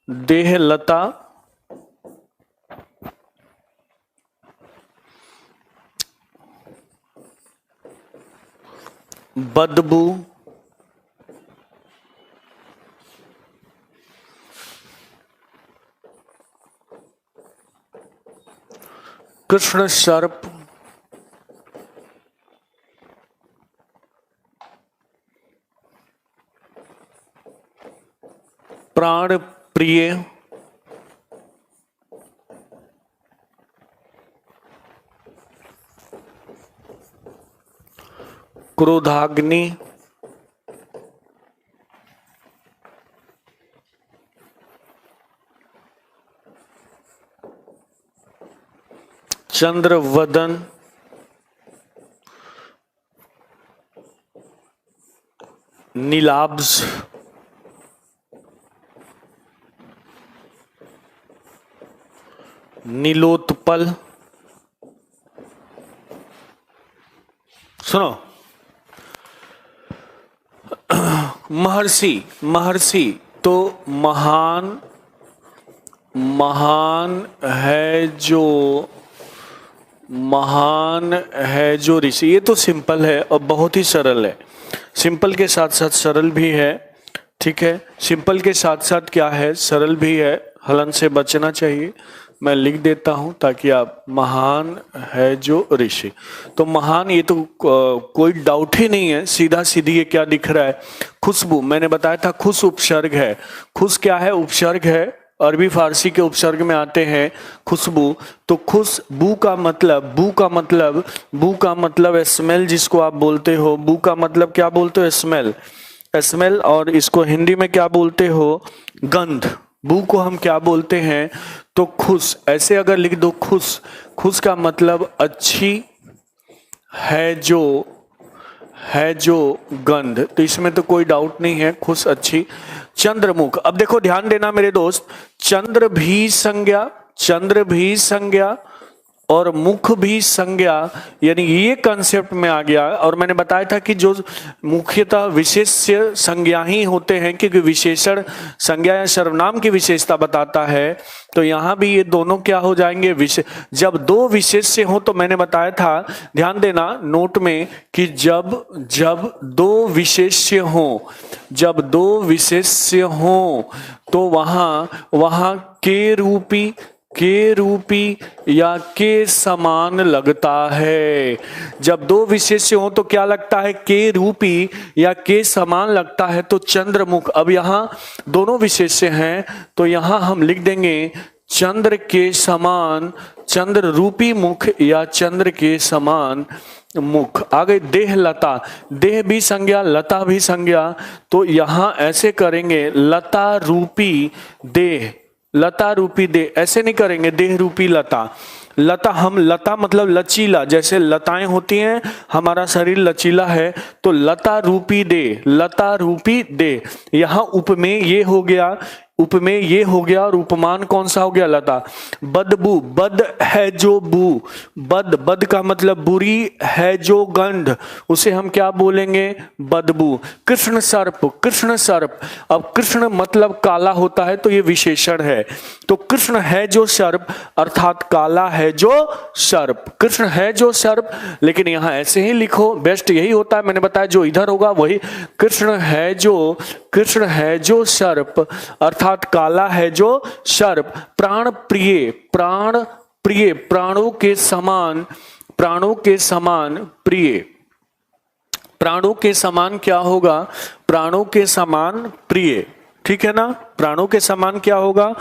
देहलता, बदबू, कृष्ण सर्प, प्राण प्रिय, क्रोधाग्नि, चंद्रवदन, नीलाब्ज, नीलोत्पल। सुनो, महर्षि, महर्षि तो महान, महान है जो, महान है जो ऋषि। ये तो सिंपल है और बहुत ही सरल है, सिंपल के साथ साथ सरल भी है, ठीक है। सिंपल के साथ साथ क्या है, सरल भी है, हलन से बचना चाहिए। मैं लिख देता हूं ताकि आप, महान है जो ऋषि, तो महान, ये तो कोई डाउट ही नहीं है, सीधा सीधी ये क्या दिख रहा है? खुशबू, मैंने बताया था खुश उपसर्ग है। खुश क्या है? उपसर्ग है, अरबी फारसी के उपसर्ग में आते हैं खुशबू। तो खुशबू का मतलब, बू का मतलब, बू का मतलब स्मेल जिसको आप बोलते हो, बू का मतलब क्या बोलते हो? Smell, smell. और इसको हिंदी में क्या बोलते हो? गंध। बू को हम क्या बोलते हैं? तो खुश, ऐसे अगर लिख दो खुश, खुश का मतलब अच्छी है जो, है जो गंध, तो इसमें तो कोई डाउट नहीं है, खुश अच्छी। चंद्रमुख, अब देखो ध्यान देना मेरे दोस्त, चंद्र भी संज्ञा, चंद्र भी संज्ञा और मुख भी संज्ञा, यानी ये कंसेप्ट में आ गया। और मैंने बताया था कि जो मुख्यतः विशेष्य संज्ञा ही होते हैं, क्योंकि विशेषण संज्ञा या सर्वनाम की विशेषता बताता है, तो यहाँ भी ये दोनों क्या हो जाएंगे? जब दो विशेष्य हो, तो मैंने बताया था, ध्यान देना नोट में, कि जब जब दो विशेष्य हो, जब दो विशेष्य हो, तो वहां के रूपी के रूपी या के समान लगता है। जब दो विशेष्य हो तो क्या लगता है, के रूपी या के समान लगता है, तो चंद्रमुख। अब यहाँ दोनों विशेष्य हैं तो यहाँ हम लिख देंगे चंद्र के समान, चंद्र रूपी मुख या चंद्र के समान मुख। आगे देह लता, देह भी संज्ञा लता भी संज्ञा, तो यहां ऐसे करेंगे लता रूपी देह, लता रूपी देह, ऐसे नहीं करेंगे देह रूपी लता। लता, हम लता मतलब लचीला, जैसे लताएं होती हैं, हमारा शरीर लचीला है, तो लता रूपी देह, लता रूपी देह। यहां उपमेय ये हो गया, उपमेय ये हो गया, और उपमान कौन सा हो गया, लता। बदबू, बद है जो बू, बद, बद का मतलब बुरी, है जो गंध, उसे हम क्या बोलेंगे, बदबू। कृष्ण सर्प, कृष्ण सर्प, अब कृष्ण मतलब काला होता है तो ये विशेषण है, तो कृष्ण है जो सर्प अर्थात काला है जो सर्प, कृष्ण है जो सर्प। लेकिन यहां ऐसे ही लिखो, बेस्ट यही होता है, मैंने बताया जो इधर होगा वही, कृष्ण है जो, कृष्ण है जो सर्प अर्थात काला है जो सर्प। प्राण प्रिय, प्राण प्रिय, प्राणों के समान, प्राणों के समान प्रिय, प्राणों के समान क्या होगा, प्राणों के समान प्रिय, ठीक है ना। प्राणों के समान क्या होगा,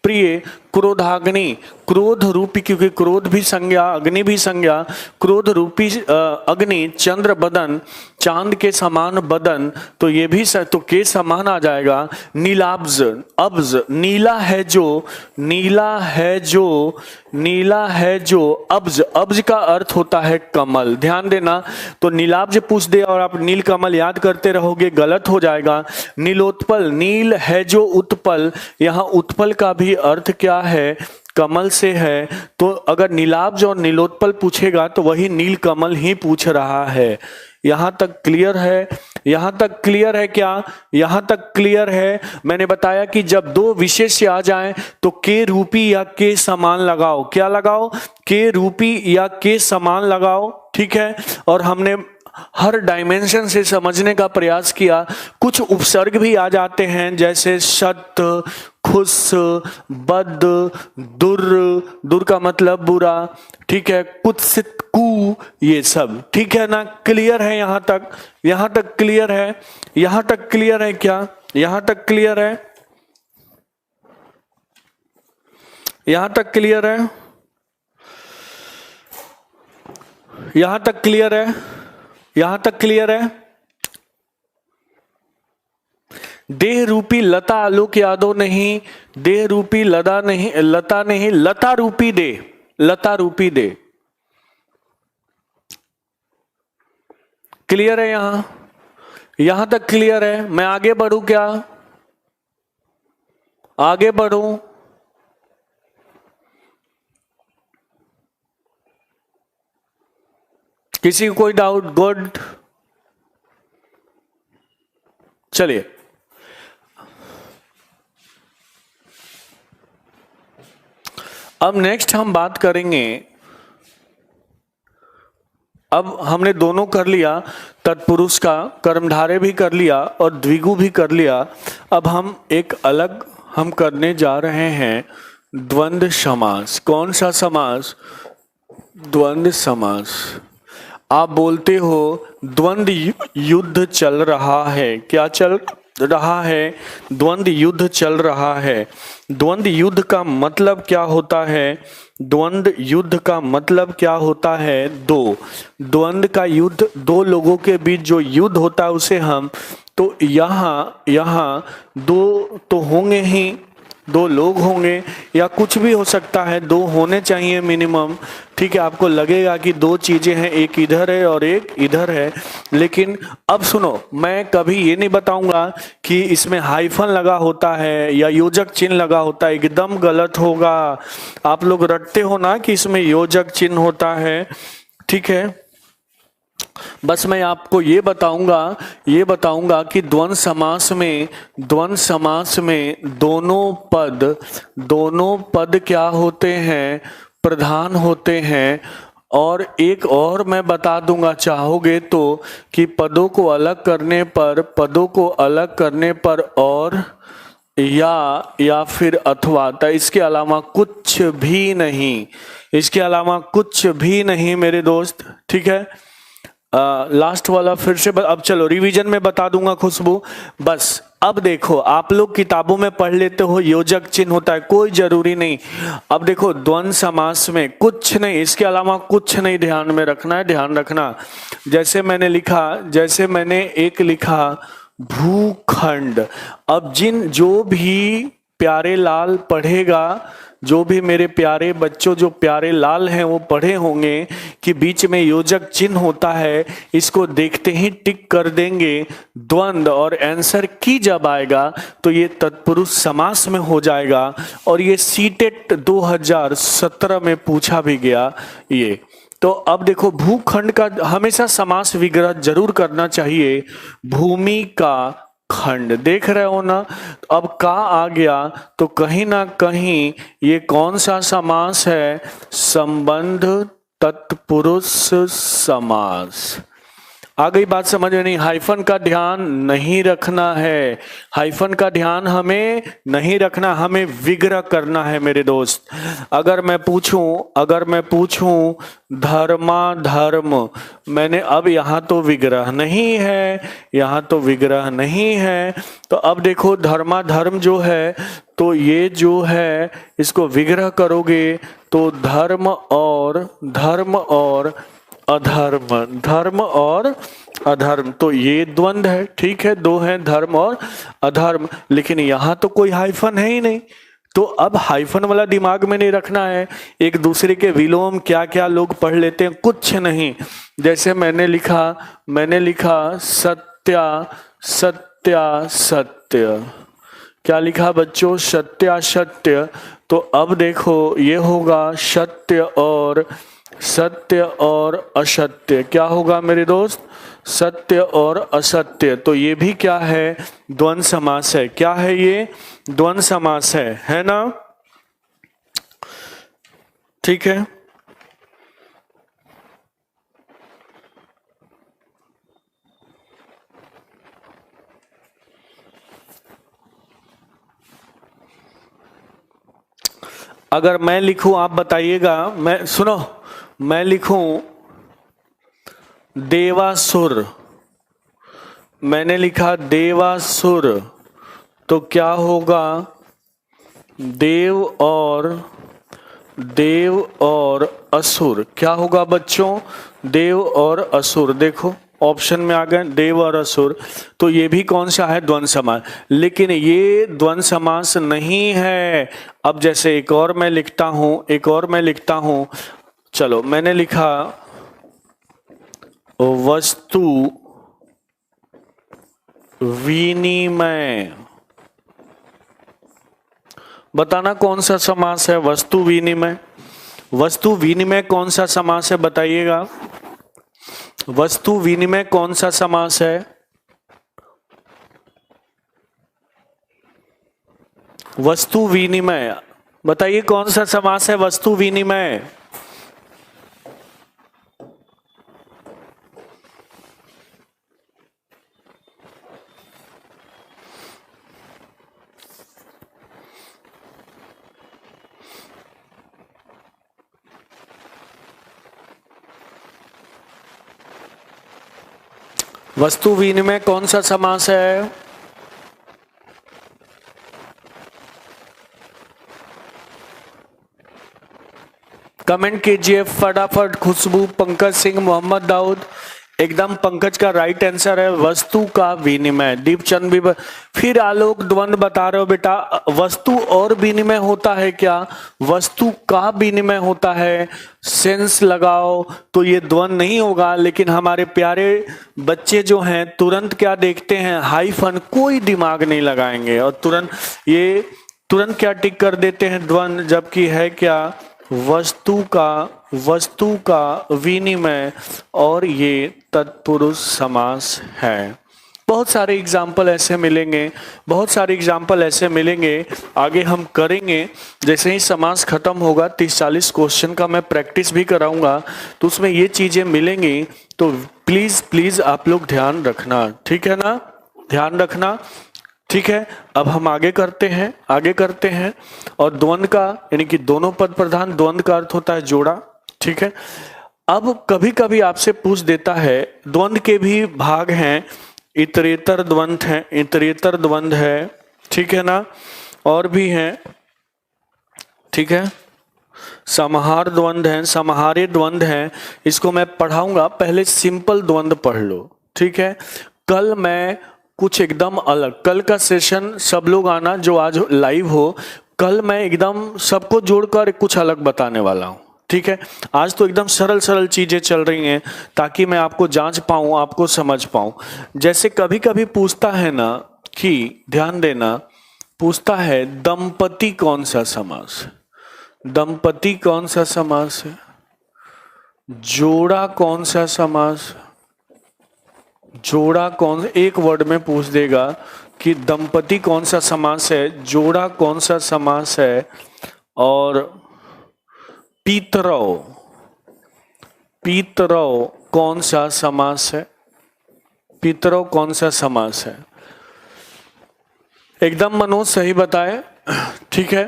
प्रिय। क्रोधाग्नि, क्रोध रूपी, क्योंकि क्रोध भी संज्ञा अग्नि भी संज्ञा, क्रोध रूपी अग्नि, चंद्र बदन, चांद के समान बदन, तो ये भी तो के समान आ जाएगा। नीलाब्ज, अब्ज, नीला है जो, नीला है जो, नीला है जो, अब्ज, अब्ज का अर्थ होता है कमल, ध्यान देना। तो नीलाब्ज पूछ दे और आप नील कमल याद करते रहोगे, गलत हो जाएगा। नीलोत्पल, नील है जो उत्पल, यहाँ उत्पल का भी अर्थ क्या है, कमल से है, तो अगर नीलाब्ज और नीलोत्पल पूछेगा तो वही नील कमल ही पूछ रहा है। यहां तक क्लियर है, यहां तक क्लियर है क्या, यहां तक क्लियर है। मैंने बताया कि जब दो विशेष्य आ जाएं तो के रूपी या के समान लगाओ, क्या लगाओ, के रूपी या के समान लगाओ, ठीक है। और हमने हर डायमेंशन से समझने का प्रयास किया। कुछ उपसर्ग भी आ जाते हैं जैसे सत, खुश, बद, दुर, दुर का मतलब बुरा, ठीक है, कुत्सित, कु, ये सब, ठीक है ना। क्लियर है यहां तक, यहां तक क्लियर है, यहां तक क्लियर है क्या, यहां तक क्लियर है, यहां तक क्लियर है, यहां तक क्लियर है, यहां तक क्लियर है। देह रूपी लता, आलोक यादव नहीं, देह रूपी लता नहीं, लता नहीं, लता रूपी दे, लता रूपी दे। क्लियर है यहां, यहां तक क्लियर है। मैं आगे बढ़ूं क्या, आगे बढ़ूं, किसी को कोई डाउट, गुड, चलिए। अब नेक्स्ट हम बात करेंगे, अब हमने दोनों कर लिया, तत्पुरुष का कर्मधारय भी कर लिया और द्विगु भी कर लिया। अब हम एक अलग हम करने जा रहे हैं द्वंद्व समास। कौन सा समास, द्वंद्व समास। आप बोलते हो द्वंद्व युद्ध चल रहा है, क्या चल रहा है, द्वंद्व युद्ध चल रहा है। द्वंद्व युद्ध का मतलब क्या होता है, द्वंद्व युद्ध का मतलब क्या होता है, दो, द्वंद्व का युद्ध, दो लोगों के बीच जो युद्ध होता है उसे हम, तो यहाँ दो तो होंगे ही, दो लोग होंगे या कुछ भी हो सकता है, दो होने चाहिए मिनिमम, ठीक है। आपको लगेगा कि दो चीजें हैं, एक इधर है और एक इधर है, लेकिन अब सुनो, मैं कभी ये नहीं बताऊंगा कि इसमें हाइफन लगा होता है या योजक चिन्ह लगा होता है, एकदम गलत होगा। आप लोग रटते हो ना कि इसमें योजक चिन्ह होता है, ठीक है। बस मैं आपको ये बताऊंगा कि द्वंद्व समास में, द्वंद्व समास में दोनों पद क्या होते हैं, प्रधान होते हैं। और एक और मैं बता दूंगा चाहोगे तो, कि पदों को अलग करने पर और या फिर अथवा, तो इसके अलावा कुछ भी नहीं, इसके अलावा कुछ भी नहीं मेरे दोस्त। ठीक है, लास्ट वाला फिर से अब चलो रिवीजन में बता दूंगा खुशबू। बस अब देखो, आप लोग किताबों में पढ़ लेते हो योजक चिन्ह होता है, कोई जरूरी नहीं। अब देखो द्वंद्व समास में कुछ नहीं, इसके अलावा कुछ नहीं ध्यान में रखना है, ध्यान रखना। जैसे मैंने लिखा, जैसे मैंने एक लिखा भूखंड। अब जो भी प्यारे लाल पढ़ेगा, जो भी मेरे प्यारे बच्चों, जो प्यारे लाल हैं वो पढ़े होंगे कि बीच में योजक चिन्ह होता है, इसको देखते ही टिक कर देंगे द्वंद्व, और आंसर की जब आएगा तो ये तत्पुरुष समास में हो जाएगा। और ये सीटेट 2017 में पूछा भी गया ये। तो अब देखो भूखंड का हमेशा समास विग्रह जरूर करना चाहिए। भूमि का खंड, देख रहे हो ना। अब का आ गया तो कहीं ना कहीं ये कौन सा समास है, संबंध तत्पुरुष समास। आ गई बात समझ में? नहीं, हाइफन का ध्यान नहीं रखना है, हाइफन का ध्यान हमें नहीं रखना, हमें विग्रह करना है मेरे दोस्त। अगर मैं पूछूं धर्माधर्म, मैंने अब यहां तो विग्रह नहीं है, यहां तो विग्रह नहीं है, तो अब देखो धर्माधर्म जो है, तो ये जो है इसको विग्रह करोगे तो धर्म और अधर्म, धर्म और अधर्म, तो ये द्वंद्व है। ठीक है, दो हैं धर्म और अधर्म, लेकिन यहां तो कोई हाइफन है ही नहीं, तो अब हाइफन वाला दिमाग में नहीं रखना है। एक दूसरे के विलोम क्या क्या लोग पढ़ लेते हैं, कुछ नहीं। जैसे मैंने लिखा सत्या सत्या सत्य, क्या लिखा बच्चों, सत्या सत्य। तो अब देखो ये होगा सत्य और असत्य, क्या होगा मेरे दोस्त, सत्य और असत्य। तो ये भी क्या है, द्वंद्व समास है। क्या है ये, द्वंद्व समास है ना। ठीक है, अगर मैं लिखूं, आप बताइएगा, मैं लिखूं देवासुर, मैंने लिखा देवासुर, तो क्या होगा, देव और असुर, क्या होगा बच्चों, देव और असुर। देखो ऑप्शन में आ गए देव और असुर, तो ये भी कौन सा है, द्वंद्व समास, लेकिन ये द्वंद्व समास नहीं है। अब जैसे एक और मैं लिखता हूं, चलो मैंने लिखा वस्तु विनिमय, बताना कौन सा समास है, वस्तु विनिमय। वस्तु विनिमय कौन सा समास है बताइएगा, वस्तु विनिमय कौन सा समास है, वस्तु विनिमय बताइए कौन सा समास है, वस्तु विनिमय। वस्तु विनिमय कौन सा समास है, कमेंट कीजिए फटाफट। खुशबू, पंकज सिंह, मोहम्मद दाऊद, एकदम पंकज का राइट आंसर है वस्तु का विनिमय। दीपचंद भी फिर आलोक द्वंद्व बता रहे हो बेटा, वस्तु और विनिमय होता है क्या, वस्तु का विनिमय होता है, सेंस लगाओ तो ये द्वंद्व नहीं होगा। लेकिन हमारे प्यारे बच्चे जो हैं तुरंत क्या देखते हैं, हाइफन, कोई दिमाग नहीं लगाएंगे और तुरंत क्या टिक कर देते हैं द्वंद्व, जबकि है क्या, वस्तु का विनिमय, और ये तत्पुरुष समास है। बहुत सारे एग्जाम्पल ऐसे मिलेंगे, आगे हम करेंगे। जैसे ही समास खत्म होगा 30-40 क्वेश्चन का मैं प्रैक्टिस भी कराऊंगा, तो उसमें ये चीजें मिलेंगी, तो प्लीज आप लोग ध्यान रखना, ठीक है ना, ध्यान रखना। ठीक है, अब हम आगे करते हैं। और द्वंद का यानी कि दोनों पद प्रधान, द्वंद का अर्थ होता है जोड़ा। ठीक है, अब कभी कभी आपसे पूछ देता है, द्वंद के भी भाग हैं, इतरेतर द्वंद है, ठीक है ना, और भी हैं, ठीक है, समाहार द्वंद है, समाहार्य द्वंद है। इसको मैं पढ़ाऊंगा, पहले सिंपल द्वंद पढ़ लो। ठीक है, कल मैं कुछ एकदम अलग, कल का सेशन सब लोग आना जो आज लाइव हो, कल मैं एकदम सबको जोड़कर कुछ अलग बताने वाला हूं। ठीक है, आज तो एकदम सरल चीजें चल रही हैं ताकि मैं आपको जांच पाऊं, आपको समझ पाऊं। जैसे कभी कभी पूछता है ना, कि ध्यान देना, पूछता है दंपति कौन सा समास है, दंपति कौन सा समास है, जोड़ा कौन सा समास, जोड़ा कौन, एक वर्ड में पूछ देगा कि दंपति कौन सा समास है, जोड़ा कौन सा समास है, और पितरौ कौन सा समास है, पितरौ कौन सा समास है। एकदम मनोज सही बताए। ठीक है,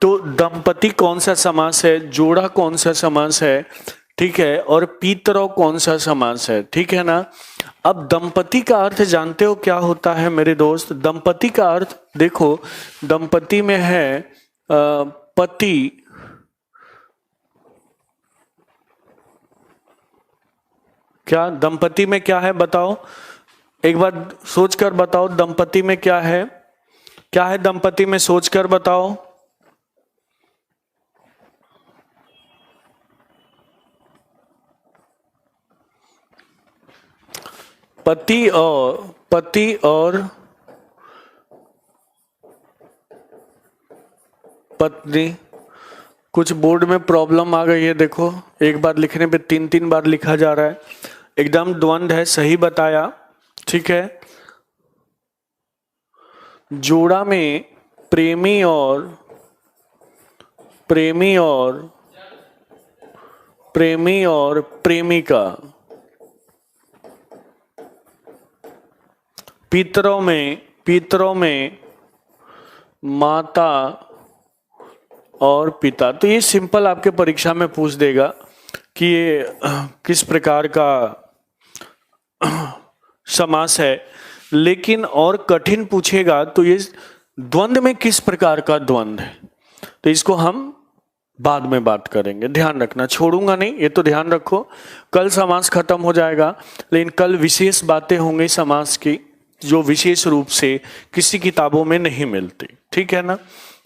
तो दंपति कौन सा समास है, जोड़ा कौन सा समास है, ठीक है, और पितरौ कौन सा समास है। ठीक है ना, अब दंपति का अर्थ जानते हो क्या होता है मेरे दोस्त, दंपति का अर्थ देखो, दंपति में है पति, क्या दंपति में क्या है बताओ, एक बार सोचकर बताओ, दंपति में क्या है, क्या है दंपति में, सोचकर बताओ। पति और पत्नी। कुछ बोर्ड में प्रॉब्लम आ गई है, देखो एक बार लिखने पे 3 बार लिखा जा रहा है। एकदम द्वंद है, सही बताया। ठीक है, जोड़ा में प्रेमी और प्रेमिका, पितरों में माता और पिता। तो ये सिंपल आपके परीक्षा में पूछ देगा कि ये किस प्रकार का समास है, लेकिन और कठिन पूछेगा तो ये द्वंद में किस प्रकार का द्वंद है, तो इसको हम बाद में बात करेंगे। ध्यान रखना, छोड़ूंगा नहीं, ये तो ध्यान रखो। कल समास खत्म हो जाएगा, लेकिन कल विशेष बातें होंगी समास की, जो विशेष रूप से किसी किताबों में नहीं मिलती। ठीक है ना,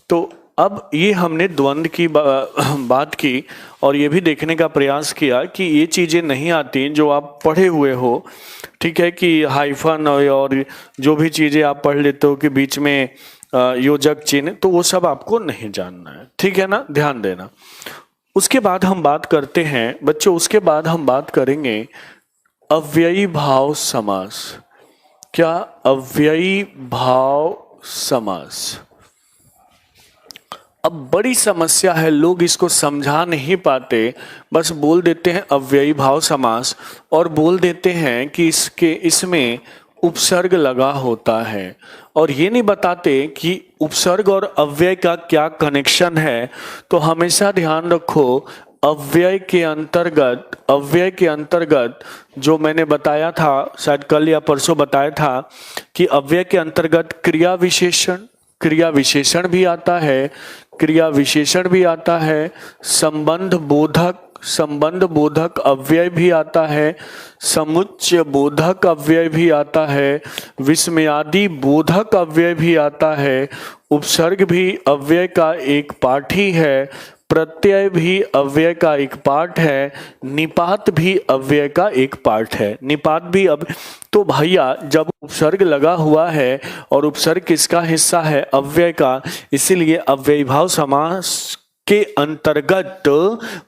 तो अब ये हमने द्वंद की बात की और ये भी देखने का प्रयास किया कि ये चीजें नहीं आती जो आप पढ़े हुए हो। ठीक है, कि हाइफन और जो भी चीजें आप पढ़ लेते हो कि बीच में योजक चिन्ह, तो वो सब आपको नहीं जानना है। ठीक है ना, ध्यान देना। उसके बाद हम बात करते हैं बच्चों, उसके बाद हम बात करेंगे अव्ययी भाव समास। क्या अव्ययी भाव समास, अब बड़ी समस्या है, लोग इसको समझा नहीं पाते, बस बोल देते हैं अव्ययी भाव समास और बोल देते हैं कि इसमें उपसर्ग लगा होता है, और ये नहीं बताते कि उपसर्ग और अव्यय का क्या कनेक्शन है। तो हमेशा ध्यान रखो, अव्यय के अंतर्गत जो मैंने बताया था, शायद कल या परसों बताया था, कि अव्यय के अंतर्गत क्रिया विशेषण भी आता है, संबंध बोधक अव्यय भी आता है, समुच्चय बोधक अव्यय भी आता है, विस्मयादि बोधक अव्यय भी आता है, उपसर्ग भी अव्यय का एक पार्ट ही है, प्रत्यय भी अव्यय का एक पार्ट है, निपात भी अव्यय का एक पार्ट है। निपात भी तो भैया जब उपसर्ग लगा हुआ है और उपसर्ग किसका हिस्सा है, अव्यय का, इसीलिए अव्ययी भाव समास के अंतर्गत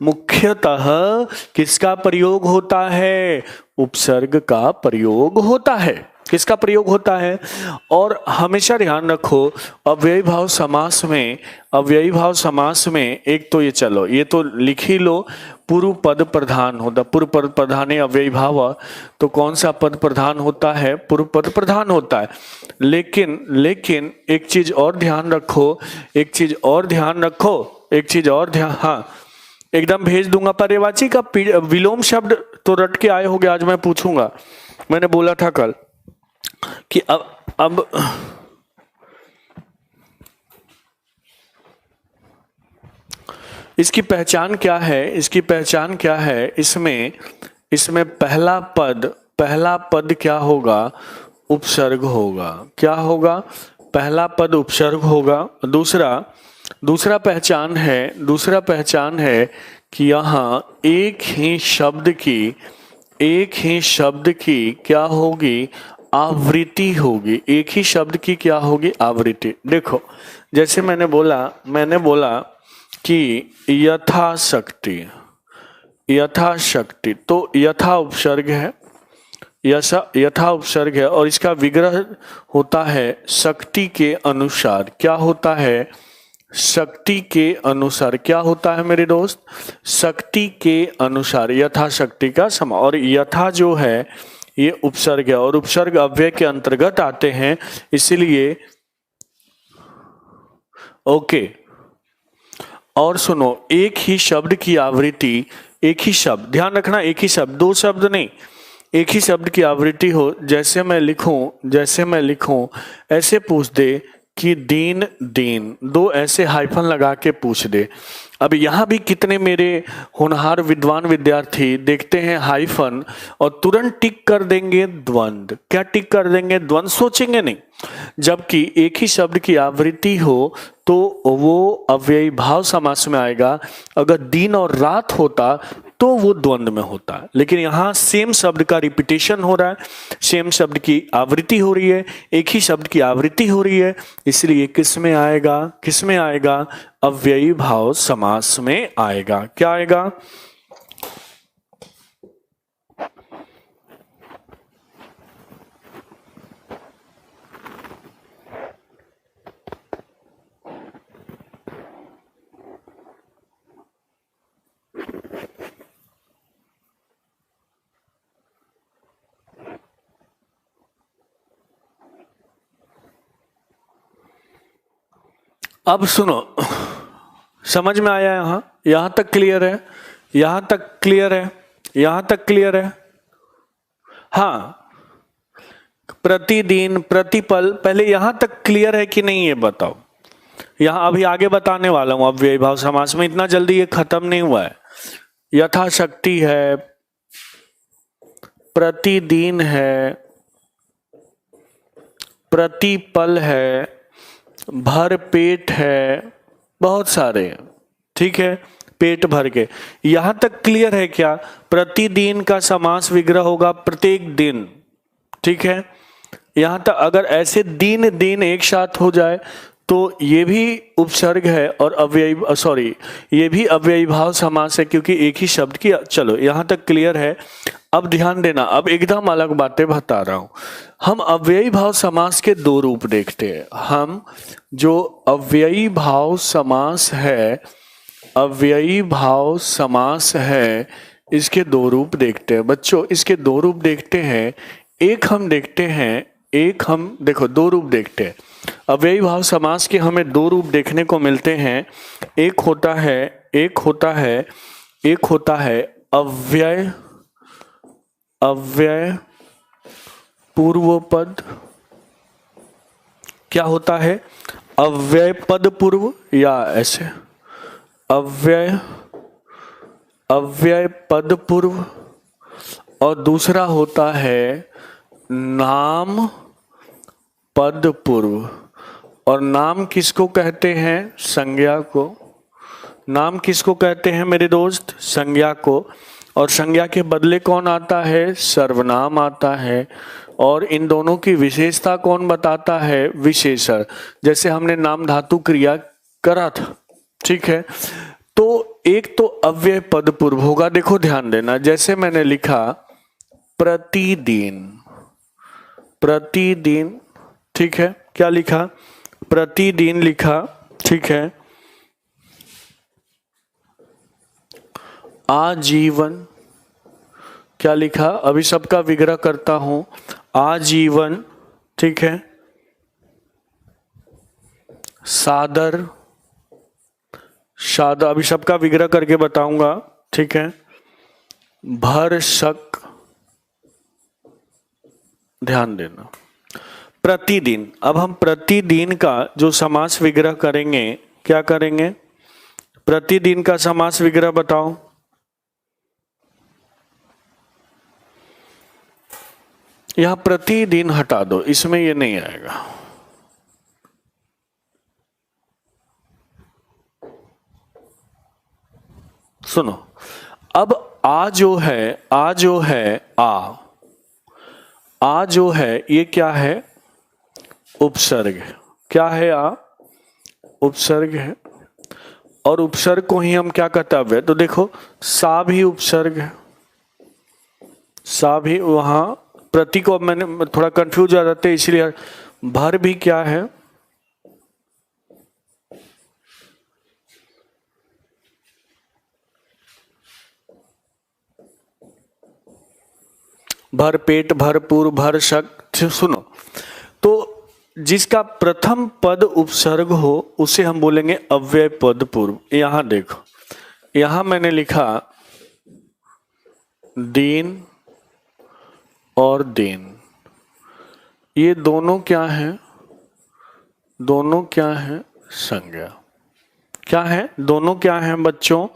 मुख्यतः किसका प्रयोग होता है, उपसर्ग का प्रयोग होता है। किसका प्रयोग होता है। और हमेशा ध्यान रखो अव्ययी भाव समास में, अव्ययी भाव समास में एक तो ये, चलो ये तो लिख ही लो, पूर्व पद प्रधान होता, पूर्व पद प्रधान अव्ययी भाव, तो कौन सा पद प्रधान होता है, पूर्व पद प्रधान होता है। लेकिन एक चीज और ध्यान रखो, एक चीज और ध्यान रखो, एक चीज और ध्यान, हाँ एकदम भेज दूंगा। पर्यायवाची का विलोम शब्द तो रट के आए होगे, आज मैं पूछूंगा। मैंने बोला था कल कि अब इसकी पहचान क्या है, इसकी पहचान क्या है, इसमें पहला पद क्या होगा, उपसर्ग होगा। क्या होगा, पहला पद उपसर्ग होगा। दूसरा पहचान है कि यहाँ एक ही शब्द की क्या होगी, आवृत्ति होगी। एक ही शब्द की क्या होगी, आवृत्ति। देखो जैसे मैंने बोला कि यथाशक्ति, तो यथा उपसर्ग है, यथा उपसर्ग है और इसका विग्रह होता है शक्ति के अनुसार। क्या होता है, शक्ति के अनुसार। क्या होता है मेरे दोस्त, शक्ति के अनुसार, यथाशक्ति का सम। और यथा जो है ये उपसर्ग है और उपसर्ग अव्यय के अंतर्गत आते हैं, इसलिए ओके। और सुनो, एक ही शब्द की आवृत्ति, एक ही शब्द, ध्यान रखना, एक ही शब्द, दो शब्द नहीं, एक ही शब्द की आवृत्ति हो। जैसे मैं लिखूं ऐसे पूछ दे कि दीन, दो ऐसे हाइफन लगा के पूछ दे। अब यहाँ भी कितने मेरे होनहार विद्वान विद्यार्थी देखते हैं हाइफन और तुरंत टिक कर देंगे द्वंद। क्या टिक कर देंगे, द्वंद, सोचेंगे नहीं। जबकि एक ही शब्द की आवृत्ति हो तो वो अव्ययी भाव समास में आएगा। अगर दिन और रात होता तो वो द्वंद में होता। लेकिन यहाँ सेम शब्द का रिपीटेशन हो रहा है, सेम शब्द की आवृत्ति हो रही है, एक ही शब्द की आवृत्ति हो रही है, इसलिए किस में आएगा, अव्ययी भाव समास में आएगा। क्या आएगा, अब सुनो, समझ में आया, यहां तक क्लियर है, यहां तक क्लियर है। हाँ, प्रतिदिन, प्रतिपल, पहले यहां तक क्लियर है कि नहीं ये बताओ। यहां अभी आगे बताने वाला हूं, अव्ययी भाव समास में इतना जल्दी ये खत्म नहीं हुआ है। यथाशक्ति है, प्रतिदिन है, प्रतिपल है, भर पेट है, बहुत सारे, ठीक है, पेट भर के। यहां तक क्लियर है क्या, प्रतिदिन का समास विग्रह होगा प्रत्येक दिन, ठीक है। यहां तक अगर ऐसे दिन एक साथ हो जाए तो ये भी उपसर्ग है और ये भी अव्ययी भाव समास है, क्योंकि एक ही शब्द की। चलो यहां तक क्लियर है। अब ध्यान देना, अब एकदम अलग बातें बता रहा हूं। हम अव्ययी भाव समास के दो रूप देखते हैं। हम जो अव्ययी भाव समास है, इसके दो रूप देखते हैं बच्चों, इसके दो रूप देखते हैं। एक हम देखो दो रूप देखते हैं अव्ययी भाव समास के, हमें दो रूप देखने को मिलते हैं। एक होता है अव्यय पूर्व पद। क्या होता है, अव्यय पद पूर्व, या ऐसे अव्यय पद पूर्व। और दूसरा होता है नाम पद पूर्व। और नाम किसको कहते हैं, संज्ञा को। नाम किसको कहते हैं मेरे दोस्त, संज्ञा को। और संज्ञा के बदले कौन आता है, सर्वनाम आता है। और इन दोनों की विशेषता कौन बताता है, विशेषण। जैसे हमने नाम धातु क्रिया करा था, ठीक है। तो एक तो अव्यय पद पूर्व होगा, देखो ध्यान देना, जैसे मैंने लिखा प्रतिदिन, प्रतिदिन, ठीक है, क्या लिखा, प्रतिदिन लिखा, ठीक है। आजीवन, क्या लिखा, अभी सबका विग्रह करता हूं, आजीवन, ठीक है। सादर, सादर, अभी सबका विग्रह करके बताऊंगा, ठीक है। भरसक, ध्यान देना, प्रतिदिन। अब हम प्रतिदिन का जो समास विग्रह करेंगे, क्या करेंगे, प्रतिदिन का समास विग्रह बताओ। यहां प्रतिदिन हटा दो, इसमें ये नहीं आएगा। सुनो, अब आ जो है, आ जो है, आ जो है, ये क्या है, उपसर्ग। क्या है, आ उपसर्ग है, और उपसर्ग को ही हम क्या कहते हैं, तो देखो सा भी उपसर्ग है, सा भी, वहां प्रति को मैंने थोड़ा कंफ्यूज आ जाते हैं, इसलिए भर भी क्या है, भर पेट, भरपूर, भरसक। सुनो, तो जिसका प्रथम पद उपसर्ग हो उसे हम बोलेंगे अव्यय पद पूर्व। यहां देखो, यहां मैंने लिखा दीन और दीन, ये दोनों क्या है, दोनों क्या है, संज्ञा। क्या है, दोनों क्या है बच्चों,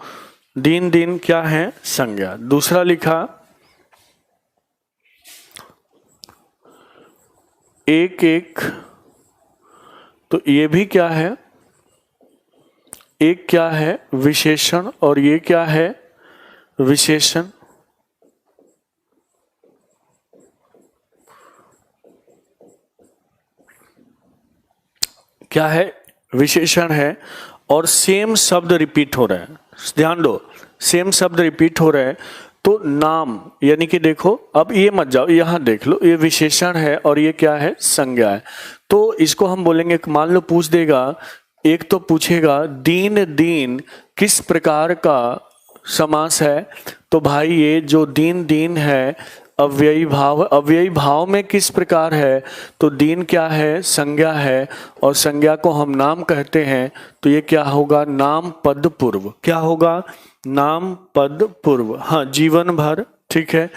दीन दीन क्या है, संज्ञा। दूसरा लिखा एक एक, तो ये भी क्या है, एक क्या है, विशेषण, और ये क्या है, विशेषण। क्या है, विशेषण है, और सेम शब्द रिपीट हो रहे हैं, ध्यान दो, सेम शब्द रिपीट हो रहे हैं। तो नाम, यानी कि देखो, अब ये मत जाओ, यहां देख लो, ये विशेषण है और ये क्या है, संज्ञा है। तो इसको हम बोलेंगे, मान लो पूछ देगा, एक तो पूछेगा दीन दीन किस प्रकार का समास है, तो भाई ये जो दीन दीन है अव्ययी भाव, अव्ययी भाव में किस प्रकार है, तो दीन क्या है, संज्ञा है, और संज्ञा को हम नाम कहते हैं, तो ये क्या होगा, नाम पद पूर्व। क्या होगा, नाम पद पूर्व। हाँ, जीवन भर, ठीक है।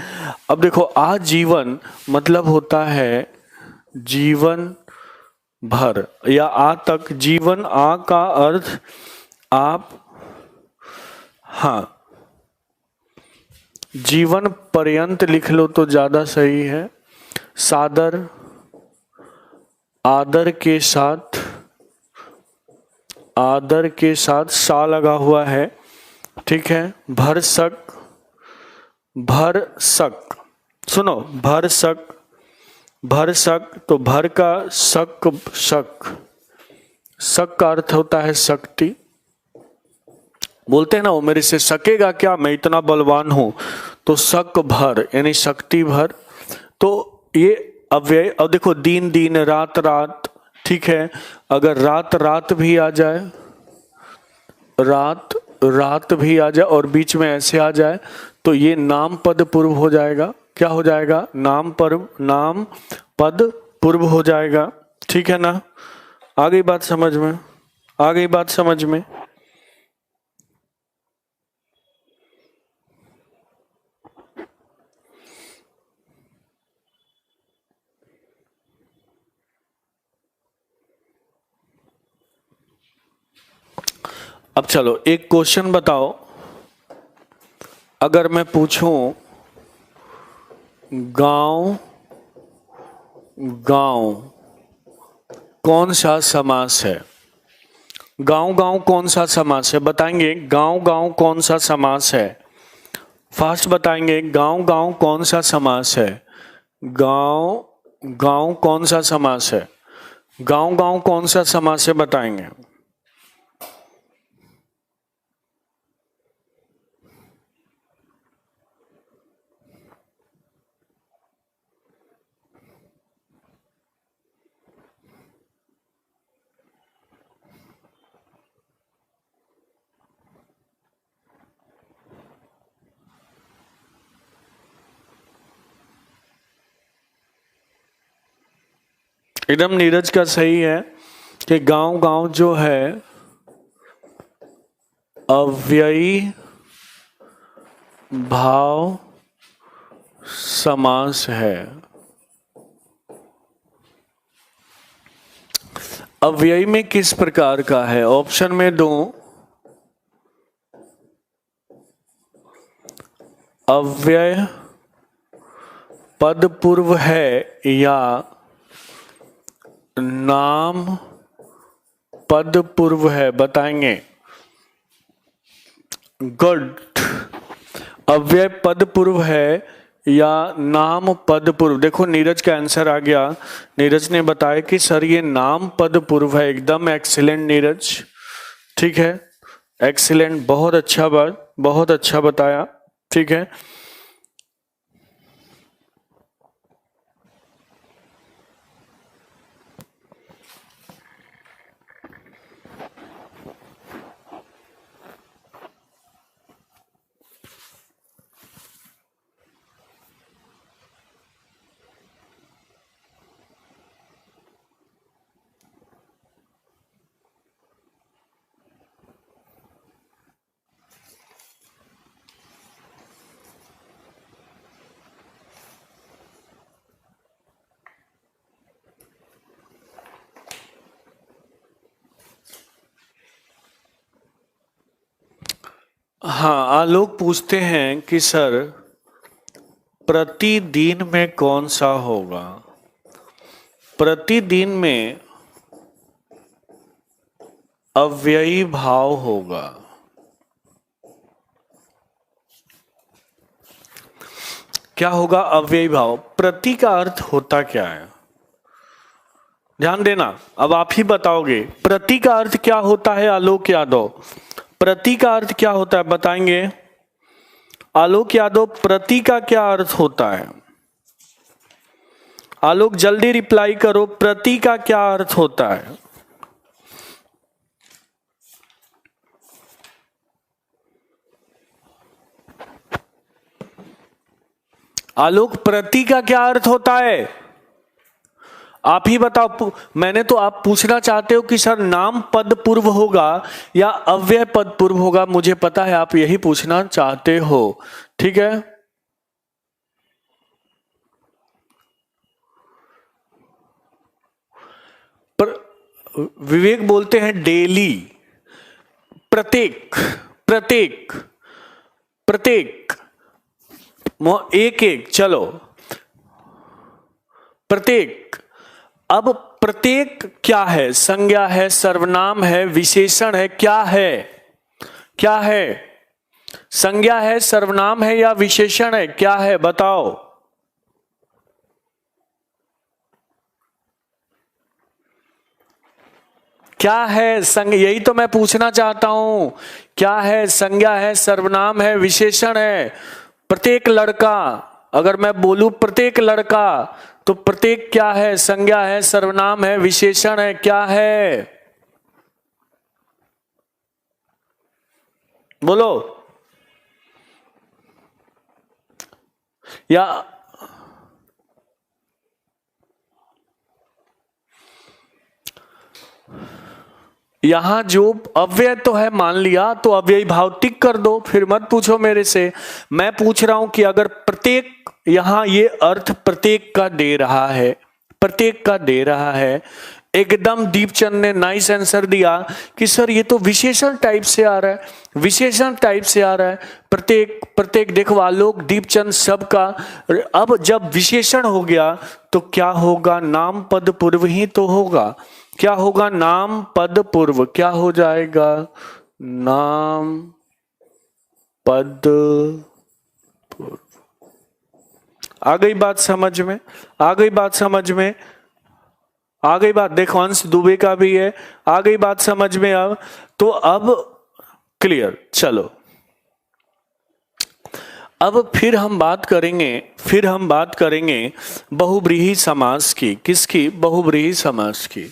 अब देखो, आजीवन मतलब होता है जीवन भर या आ तक, जीवन, आ का अर्थ आप, हाँ, जीवन पर्यंत लिख लो तो ज्यादा सही है। सादर, आदर के साथ, आदर के साथ सा लगा हुआ है, ठीक है। भरसक, भरसक, सुनो, भरसक, भरसक, तो भर का सक, शक, शक का अर्थ होता है शक्ति। बोलते हैं ना, वो मेरे से सकेगा क्या, मैं इतना बलवान हूं, तो शक भर यानी शक्ति भर। तो ये अव्यय। अब देखो, दिन दिन, रात रात, ठीक है। अगर रात रात भी आ जाए, रात रात भी आ जाए और बीच में ऐसे आ जाए, तो ये नाम पद पूर्व हो जाएगा। क्या हो जाएगा, नाम पर्व, नाम पद पूर्व हो जाएगा, ठीक है ना। आ गई बात समझ में, आ गई बात समझ में। अब चलो एक क्वेश्चन बताओ, अगर मैं पूछूं गांव, गांव कौन सा समास है, गांव गांव कौन सा समास है, बताएंगे गांव गांव कौन सा समास है, फास्ट बताएंगे, गांव गांव कौन सा समास है, गांव गांव कौन सा समास है, गांव गांव कौन सा समास है, बताएंगे। एकदम नीरज का सही है कि गांव गांव जो है अव्ययी भाव समास है। अव्ययी में किस प्रकार का है? ऑप्शन में दो, अव्यय पद पूर्व है या नाम पद पूर्व है, बताएंगे। गुड। अव्यय पद पूर्व है या नाम पद पूर्व। देखो नीरज का आंसर आ गया। नीरज ने बताया कि सर ये नाम पद पूर्व है। एकदम एक्सीलेंट नीरज, ठीक है, एक्सीलेंट, बहुत अच्छा बात, बहुत अच्छा बताया, ठीक है। हाँ, आलोक पूछते हैं कि सर प्रतिदिन में कौन सा होगा? प्रतिदिन में अव्ययी भाव होगा। क्या होगा? अव्ययी भाव। प्रति का अर्थ होता क्या है? ध्यान देना, अब आप ही बताओगे प्रति का अर्थ क्या होता है। आलोक यादव, प्रति का अर्थ क्या होता है, बताएंगे। आलोक यादव, प्रति का क्या अर्थ होता है? आलोक जल्दी रिप्लाई करो, प्रति का क्या अर्थ होता है? आलोक, प्रति का क्या अर्थ होता है? आप ही बताओ। मैंने तो आप पूछना चाहते हो कि सर नाम पद पूर्व होगा या अव्यय पद पूर्व होगा, मुझे पता है आप यही पूछना चाहते हो, ठीक है। पर विवेक बोलते हैं डेली, प्रत्येक, प्रत्येक, प्रत्येक, एक एक, चलो प्रत्येक। अब प्रत्येक क्या है? संज्ञा है, सर्वनाम है, विशेषण है, क्या है? क्या है? संज्ञा है, सर्वनाम है या विशेषण है? क्या है, बताओ। क्या है? यही तो मैं पूछना चाहता हूं। क्या है? संज्ञा है, सर्वनाम है, विशेषण है। प्रत्येक लड़का, अगर मैं बोलूं प्रत्येक लड़का, तो प्रत्येक क्या है? संज्ञा है, सर्वनाम है, विशेषण है, क्या है? बोलो। या यहां जो अव्यय तो है मान लिया, तो अव्ययी भाव टिक कर दो, फिर मत पूछो मेरे से। मैं पूछ रहा हूं कि अगर प्रत्येक, यहां ये अर्थ प्रत्येक का दे रहा है, प्रत्येक का दे रहा है। एकदम दीपचंद ने नाइस आंसर दिया कि सर ये तो विशेषण टाइप से आ रहा है, विशेषण टाइप से आ रहा है। प्रत्येक, प्रत्येक, देखो आलोक, दीपचंद, सबका। अब जब विशेषण हो गया तो क्या होगा? नाम पद पूर्व ही तो होगा। क्या होगा? नाम पद पूर्व। क्या हो जाएगा? नाम पद पूर्व। आ गई बात समझ में? आ गई बात समझ में? आ गई बात? देखो अंश दुबे का भी है, आ गई बात समझ में अब? तो अब क्लियर। चलो अब फिर हम बात करेंगे, फिर हम बात करेंगे बहुब्रीहि समास की। किसकी? बहुब्रीहि समास की।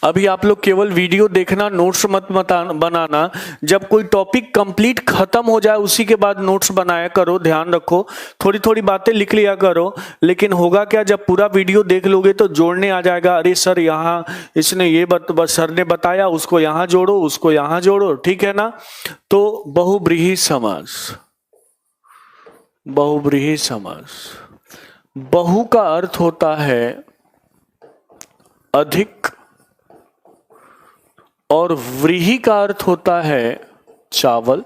अभी आप लोग केवल वीडियो देखना, नोट्स मत बनाना। जब कोई टॉपिक कंप्लीट खत्म हो जाए उसी के बाद नोट्स बनाया करो। ध्यान रखो, थोड़ी थोड़ी बातें लिख लिया करो। लेकिन होगा क्या, जब पूरा वीडियो देख लोगे तो जोड़ने आ जाएगा, अरे सर यहाँ इसने ये सर ने बताया, उसको यहाँ जोड़ो, उसको यहाँ जोड़ो, ठीक है ना। तो बहुब्रीहि समास, बहुब्रीहि समास, बहु का अर्थ होता है अधिक और व्रीहि का अर्थ होता है चावल।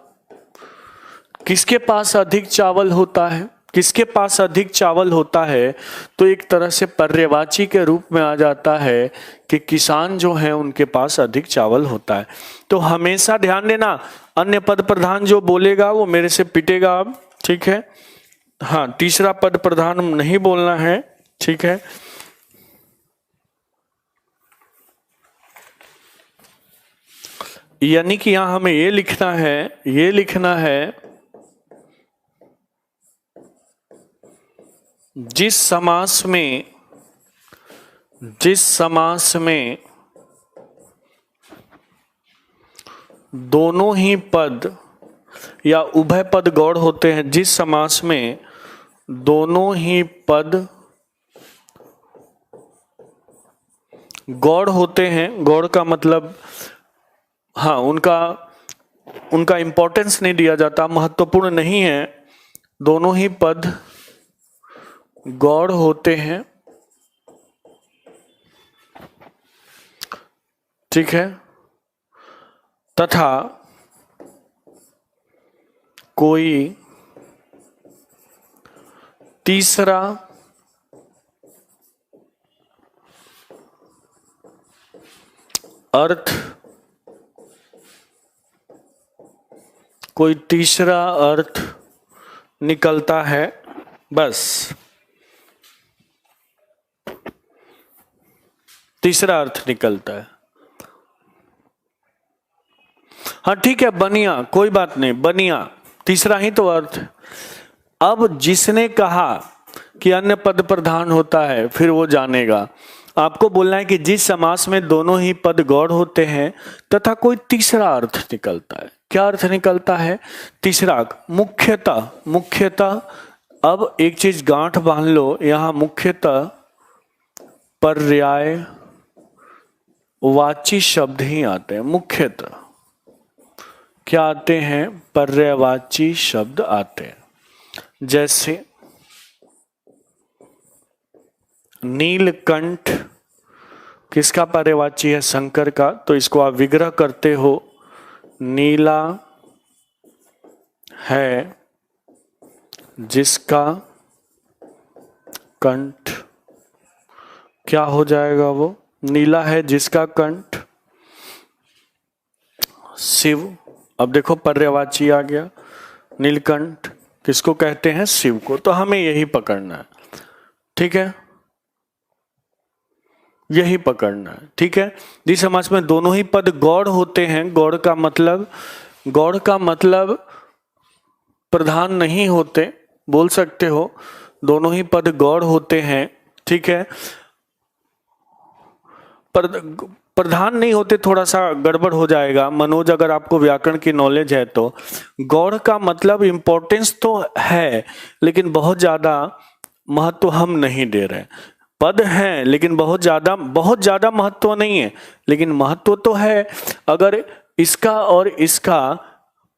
किसके पास अधिक चावल होता है, किसके पास अधिक चावल होता है, तो एक तरह से पर्यवाची के रूप में आ जाता है कि किसान जो है उनके पास अधिक चावल होता है। तो हमेशा ध्यान देना, अन्य पद प्रधान जो बोलेगा वो मेरे से पिटेगा अब, ठीक है। हाँ, तीसरा पद प्रधान नहीं बोलना है, ठीक है। यानी कि यहां हमें ये लिखना है, ये लिखना है, जिस समास में दोनों ही पद या उभय पद गौड़ होते हैं, जिस समास में दोनों ही पद गौड़ होते हैं, गौड़ का मतलब हाँ उनका इंपॉर्टेंस नहीं दिया जाता, महत्वपूर्ण नहीं है, दोनों ही पद गौड़ होते हैं, ठीक है, तथा कोई तीसरा अर्थ, कोई तीसरा अर्थ निकलता है, बस तीसरा अर्थ निकलता है। हाँ ठीक है, बनिया, कोई बात नहीं, बनिया तीसरा ही तो अर्थ है। अब जिसने कहा कि अन्य पद प्रधान होता है फिर वो जानेगा। आपको बोलना है कि जिस समास में दोनों ही पद गौड़ होते हैं तथा कोई तीसरा अर्थ निकलता है। क्या अर्थ निकलता है? तीसरा, मुख्यतः। मुख्यतः, अब एक चीज गांठ बांध लो, यहां मुख्यतः पर्याय वाची शब्द ही आते हैं। मुख्यतः क्या आते हैं? पर्यायवाची शब्द आते हैं। जैसे नीलकंठ किसका पर्यायवाची है? शंकर का। तो इसको आप विग्रह करते हो, नीला है जिसका कंठ, क्या हो जाएगा वो? नीला है जिसका कंठ शिव। अब देखो पर्यायवाची आ गया। नीलकंठ किसको कहते हैं? शिव को। तो हमें यही पकड़ना है, ठीक है, यही पकड़ना है, ठीक है। जिस समास में दोनों ही पद गौड़ होते हैं, गौड़ का मतलब प्रधान नहीं होते, बोल सकते हो दोनों ही पद गौड़ होते हैं, ठीक है। प्रधान नहीं होते, थोड़ा सा गड़बड़ हो जाएगा। मनोज, अगर आपको व्याकरण की नॉलेज है तो गौड़ का मतलब इंपॉर्टेंस तो है लेकिन बहुत ज्यादा महत्व हम नहीं दे रहे। पद हैं लेकिन बहुत ज्यादा महत्व नहीं है, लेकिन महत्व तो है। अगर इसका और इसका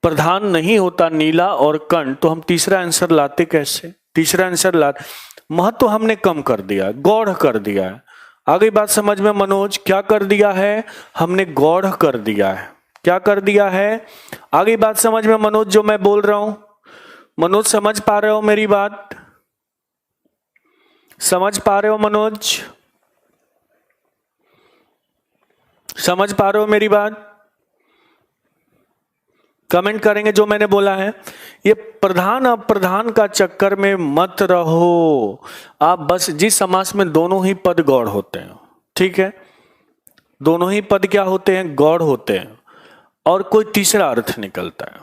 प्रधान नहीं होता, नीला और कंठ, तो हम तीसरा आंसर लाते कैसे? तीसरा आंसर लाते, महत्व हमने कम कर दिया, गौड़ कर दिया है। आगे बात समझ में मनोज? क्या कर दिया है? हमने गौड़ कर दिया है। क्या कर दिया है? आगे बात समझ में मनोज, जो मैं बोल रहा हूं? मनोज समझ पा रहे हो मेरी बात? समझ पा रहे हो मनोज? समझ पा रहे हो मेरी बात? कमेंट करेंगे जो मैंने बोला है। ये प्रधान अप्रधान का चक्कर में मत रहो आप, बस जिस समास में दोनों ही पद गौड़ होते हैं, ठीक है, दोनों ही पद क्या होते हैं? गौड़ होते हैं, और कोई तीसरा अर्थ निकलता है,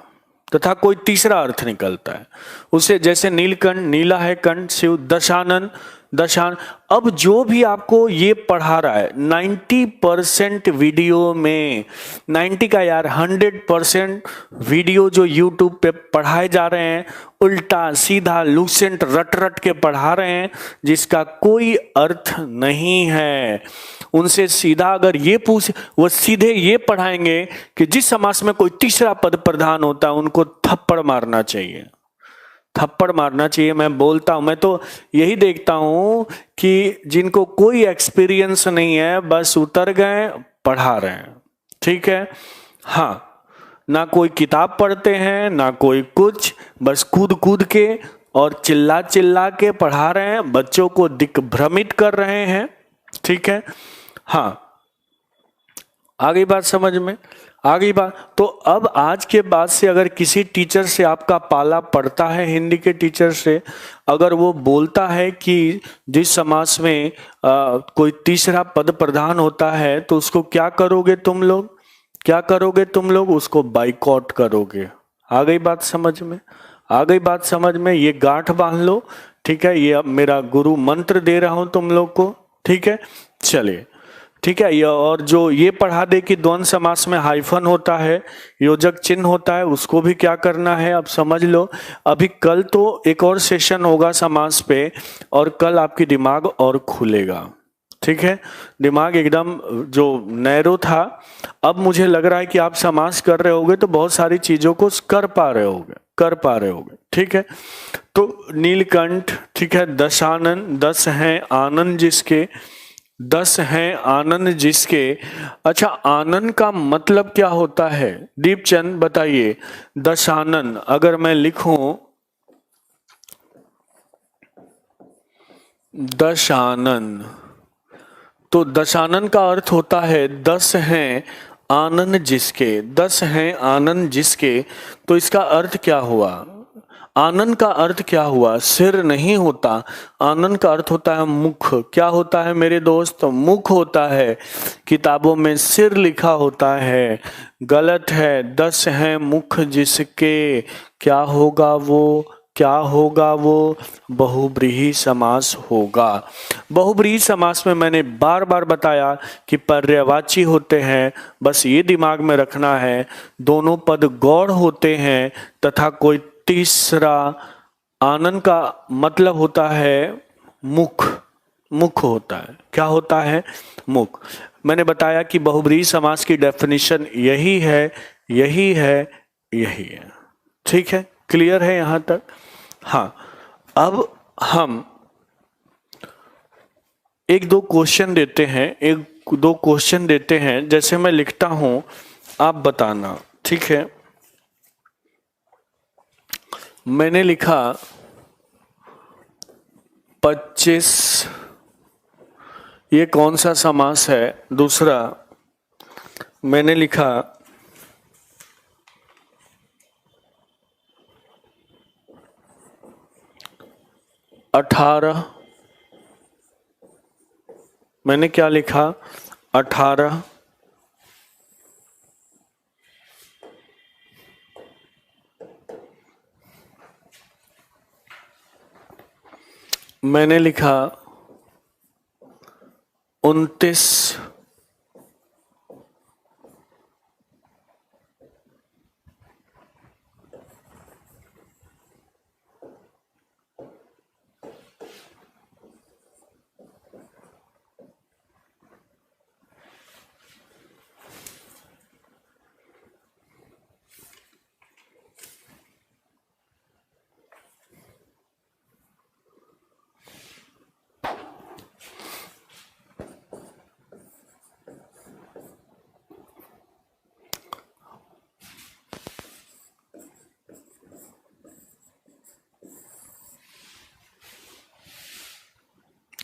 तथा कोई तीसरा अर्थ निकलता है उसे। जैसे नीलकंठ, नीला है कंठ शिव। दशानन, दशान। अब जो भी आपको ये पढ़ा रहा है 90% वीडियो में, 90 का यार 100% वीडियो जो यूट्यूब पे पढ़ाए जा रहे हैं उल्टा सीधा लूसेंट रट रट के पढ़ा रहे हैं जिसका कोई अर्थ नहीं है। उनसे सीधा अगर ये पूछ, वो सीधे ये पढ़ाएंगे कि जिस समास में कोई तीसरा पद प्रधान होता है उनको थप्पड़ मारना चाहिए, थप्पड़ मारना चाहिए। मैं बोलता हूं, मैं तो यही देखता हूं कि जिनको कोई एक्सपीरियंस नहीं है बस उतर गए पढ़ा रहे हैं, ठीक है। हाँ, ना कोई किताब पढ़ते हैं ना कोई कुछ, बस कूद कूद के और चिल्ला चिल्ला के पढ़ा रहे हैं, बच्चों को दिग्भ्रमित कर रहे हैं, ठीक है। हाँ, आ गई बात समझ में, आ गई बात। तो अब आज के बाद से अगर किसी टीचर से आपका पाला पड़ता है, हिंदी के टीचर से, अगर वो बोलता है कि जिस समास में कोई तीसरा पद प्रधान होता है तो उसको क्या करोगे तुम लोग, क्या करोगे तुम लोग, उसको बाइकआउट करोगे। आ गई बात समझ में, आ गई बात समझ में। ये गांठ बांध लो, ठीक है। ये अब मेरा गुरु मंत्र दे रहा हूं तुम लोग को, ठीक है। चलिए, ठीक है। ये और जो ये पढ़ा दे कि द्वंद्व समास में हाइफन होता है, योजक चिन्ह होता है, उसको भी क्या करना है अब समझ लो। अभी कल तो एक और सेशन होगा समास पे और कल आपकी दिमाग और खुलेगा, ठीक है। दिमाग एकदम जो नैरो था, अब मुझे लग रहा है कि आप समास कर रहे होगे तो बहुत सारी चीजों को कर पा रहे होगे, कर पा रहे होगे, ठीक है। तो नीलकंठ, ठीक है। दशानन, 10 हैं आनंद जिसके, 10 हैं आनंद जिसके। अच्छा, आनंद का मतलब क्या होता है दीपचंद बताइए। दशानन अगर मैं लिखूं, दशानन, तो दशानन का अर्थ होता है 10 हैं आनंद जिसके, 10 हैं आनंद जिसके। तो इसका अर्थ क्या हुआ, आनंद का अर्थ क्या हुआ, सिर नहीं होता, आनंद का अर्थ होता है मुख। क्या होता है मेरे दोस्त, मुख होता है। किताबों में सिर लिखा होता है, गलत है। 10 हैं मुख जिसके, क्या होगा वो, क्या होगा वो, बहुब्रीहि समास होगा। बहुब्रीहि समास में मैंने बार बार बताया कि पर्यायवाची होते हैं, बस ये दिमाग में रखना है। दोनों पद गौड़ होते हैं तथा कोई तीसरा, आनंद का मतलब होता है मुख, मुख होता है। क्या होता है, मुख। मैंने बताया कि बहुब्रीहि समास की डेफिनेशन यही है, यही है, यही है, ठीक है। क्लियर है यहां तक। हाँ, अब हम एक दो क्वेश्चन देते हैं, एक दो क्वेश्चन देते हैं, जैसे मैं लिखता हूं आप बताना, ठीक है। मैंने लिखा 25, ये कौन सा समास है। दूसरा मैंने लिखा 18, मैंने क्या लिखा 18। मैंने लिखा 29,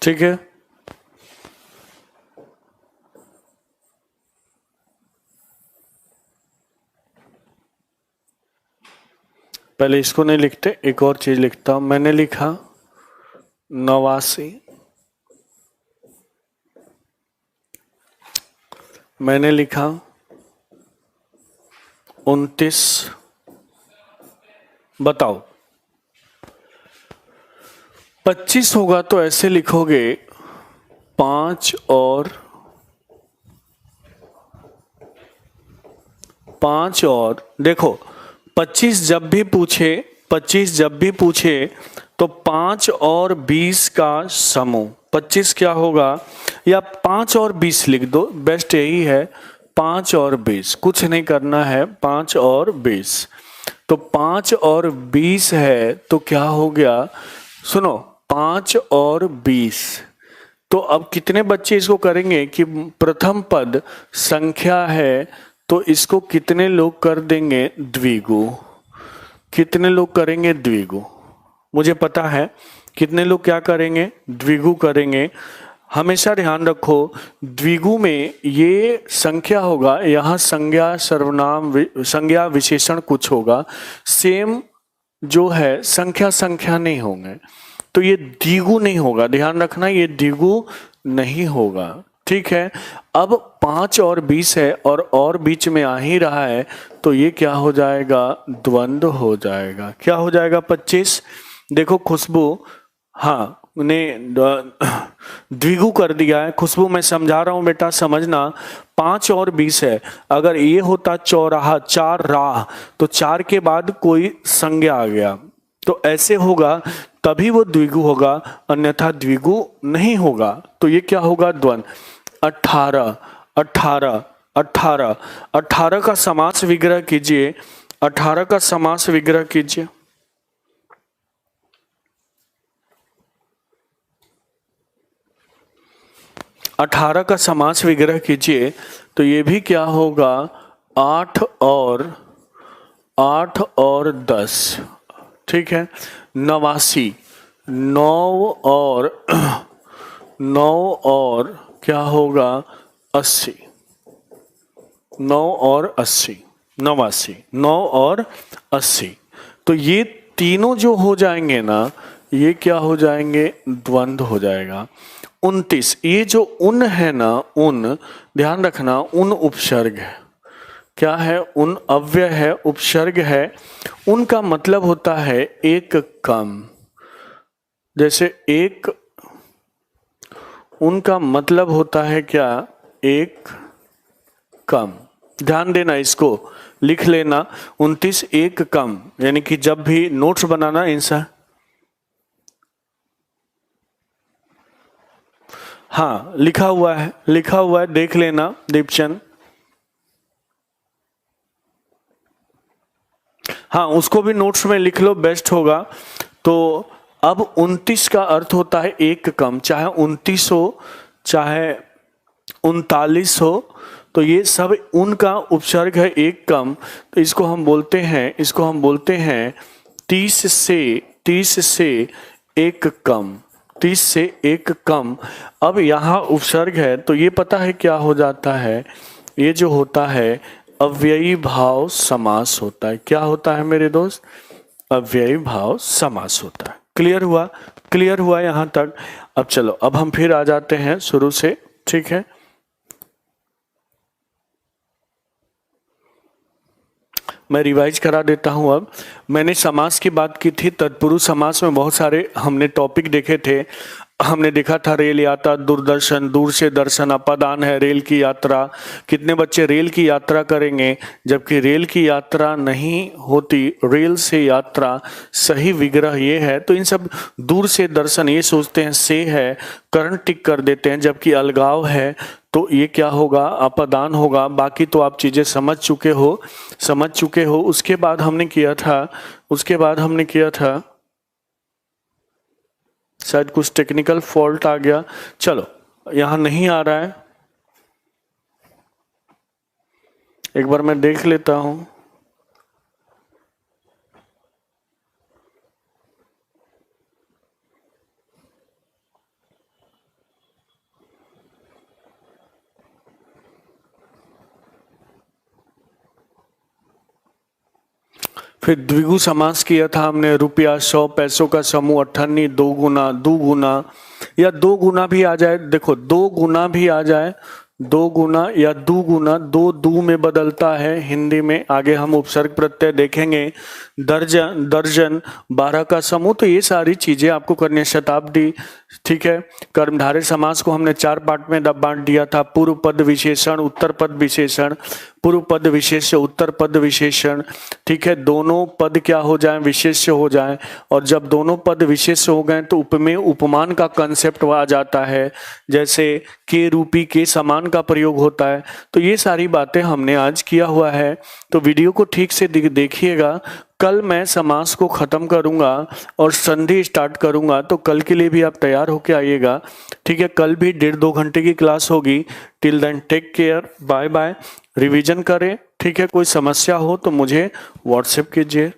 ठीक है। पहले इसको नहीं लिखते, एक और चीज लिखता हूं। मैंने लिखा 89, मैंने लिखा 29। बताओ 25 होगा तो ऐसे लिखोगे 5 और 5 और देखो 25 जब भी पूछे तो 5 और 20 का समूह 25 क्या होगा, या 5 और 20 लिख दो, बेस्ट यही है। 5 और 20 कुछ नहीं करना है, 5 और 20 तो 5 और 20 है तो क्या हो गया, सुनो 5 और 20 तो अब कितने बच्चे इसको करेंगे कि प्रथम पद संख्या है तो इसको कितने लोग कर देंगे द्विगु, कितने लोग करेंगे द्विगु, मुझे पता है कितने लोग क्या करेंगे द्विगु करेंगे। हमेशा ध्यान रखो द्विगु में ये संख्या होगा, यहाँ संज्ञा सर्वनाम संज्ञा विशेषण कुछ होगा, सेम जो है संख्या नहीं होंगे तो ये द्विगु नहीं होगा, ध्यान रखना ये द्विगु नहीं होगा, ठीक है। अब 5 और 20 है और बीच में आ ही रहा है तो ये क्या हो जाएगा, द्वंद्व हो जाएगा। क्या हो जाएगा 25, देखो खुशबू, हाँ ने द्विगु कर दिया है। खुशबू मैं समझा रहा हूं बेटा, समझना 5 और 20 है, अगर ये होता चौराहा 4 राह तो 4 के बाद कोई संज्ञा आ गया तो ऐसे होगा तभी वो द्विगु होगा, अन्यथा द्विगु नहीं होगा। तो ये क्या होगा, द्वंद्व। 18 18 18 18 का समास विग्रह कीजिए, 18 का समास विग्रह कीजिए। अठारह का समास विग्रह कीजिए तो ये भी क्या होगा, 8 और 10, ठीक है। 89 9 और क्या होगा 80, 9 और 80 89 9 और 80 तो ये तीनों जो हो जाएंगे ना ये क्या हो जाएंगे, द्वंद्व हो जाएगा। 29 ये जो उन है ना, उन ध्यान रखना उन उपसर्ग है, क्या है उन अव्यय है, उपसर्ग है। उनका मतलब होता है एक कम, जैसे एक, उनका मतलब होता है क्या, एक कम, ध्यान देना इसको लिख लेना। 29 एक कम, यानी कि जब भी नोट्स बनाना इंसान, हाँ लिखा हुआ है देख लेना दीपचंद, हाँ उसको भी नोट्स में लिख लो, बेस्ट होगा। तो अब 29 का अर्थ होता है एक कम, चाहे 29 हो चाहे 39 हो, तो ये सब उनका उपसर्ग है एक कम, तो इसको हम बोलते हैं 30 से एक कम, 30 से एक कम। अब यहाँ उपसर्ग है तो ये पता है क्या हो जाता है, ये जो होता है अव्ययी भाव समास होता है। क्या होता है मेरे दोस्त, अव्ययी भाव समास होता है। क्लियर हुआ यहाँ तक। अब चलो अब हम फिर आ जाते हैं शुरू से, ठीक है। मैं रिवाइज करा देता हूं। अब मैंने समास की बात की थी, तत्पुरुष समास में बहुत सारे हमने टॉपिक देखे थे। हमने देखा था रेल यात्रा, दूरदर्शन, दूर से दर्शन, अपादान है रेल की यात्रा। कितने बच्चे रेल की यात्रा करेंगे, जबकि रेल की यात्रा नहीं होती, रेल से यात्रा सही विग्रह ये है। तो इन सब दूर से दर्शन ये सोचते हैं से है, कर्ण टिक कर देते हैं, जबकि अलगाव है तो ये क्या होगा, अपादान होगा। बाकी तो आप चीजें समझ चुके हो। उसके बाद हमने किया था शायद कुछ टेक्निकल फॉल्ट आ गया, चलो यहां नहीं आ रहा है, एक बार मैं देख लेता हूं। फिर द्विगु समास किया था हमने, रुपया 100 पैसों का समूह, अठन्नी, दो गुना, दुगुना, या 2 गुना भी आ जाए। देखो 2 गुना भी आ जाए दो गुना या दुगुना, दो दू में बदलता है हिंदी में। आगे हम उपसर्ग प्रत्यय देखेंगे। दर्जन, दर्जन, 12 का समूह। तो ये सारी चीजें आपको करनी है। शताब्दी, ठीक है। कर्मधारय समास को हमने 4 पार्ट में बांट दिया था। पूर्व पद विशेषण, उत्तर पद विशेषण, पूर्व पद विशेष्य, उत्तर पद विशेषण, ठीक है। दोनों पद क्या हो जाएं, विशेष्य हो जाएं। और जब दोनों पद विशेष्य हो गए तो उपमेय उपमान का कंसेप्ट आ जाता है, जैसे के रूपी के समान का प्रयोग होता है। तो ये सारी बातें हमने आज किया हुआ है। तो वीडियो को ठीक से देखिएगा। कल मैं समास को खत्म करूंगा और संधि स्टार्ट करूंगा, तो कल के लिए भी आप तैयार होके आइएगा, ठीक है। कल भी 1.5-2 घंटे की क्लास होगी। Till then take care, bye bye. Revision करें, ठीक है। कोई समस्या हो तो मुझे व्हाट्सएप कीजिए।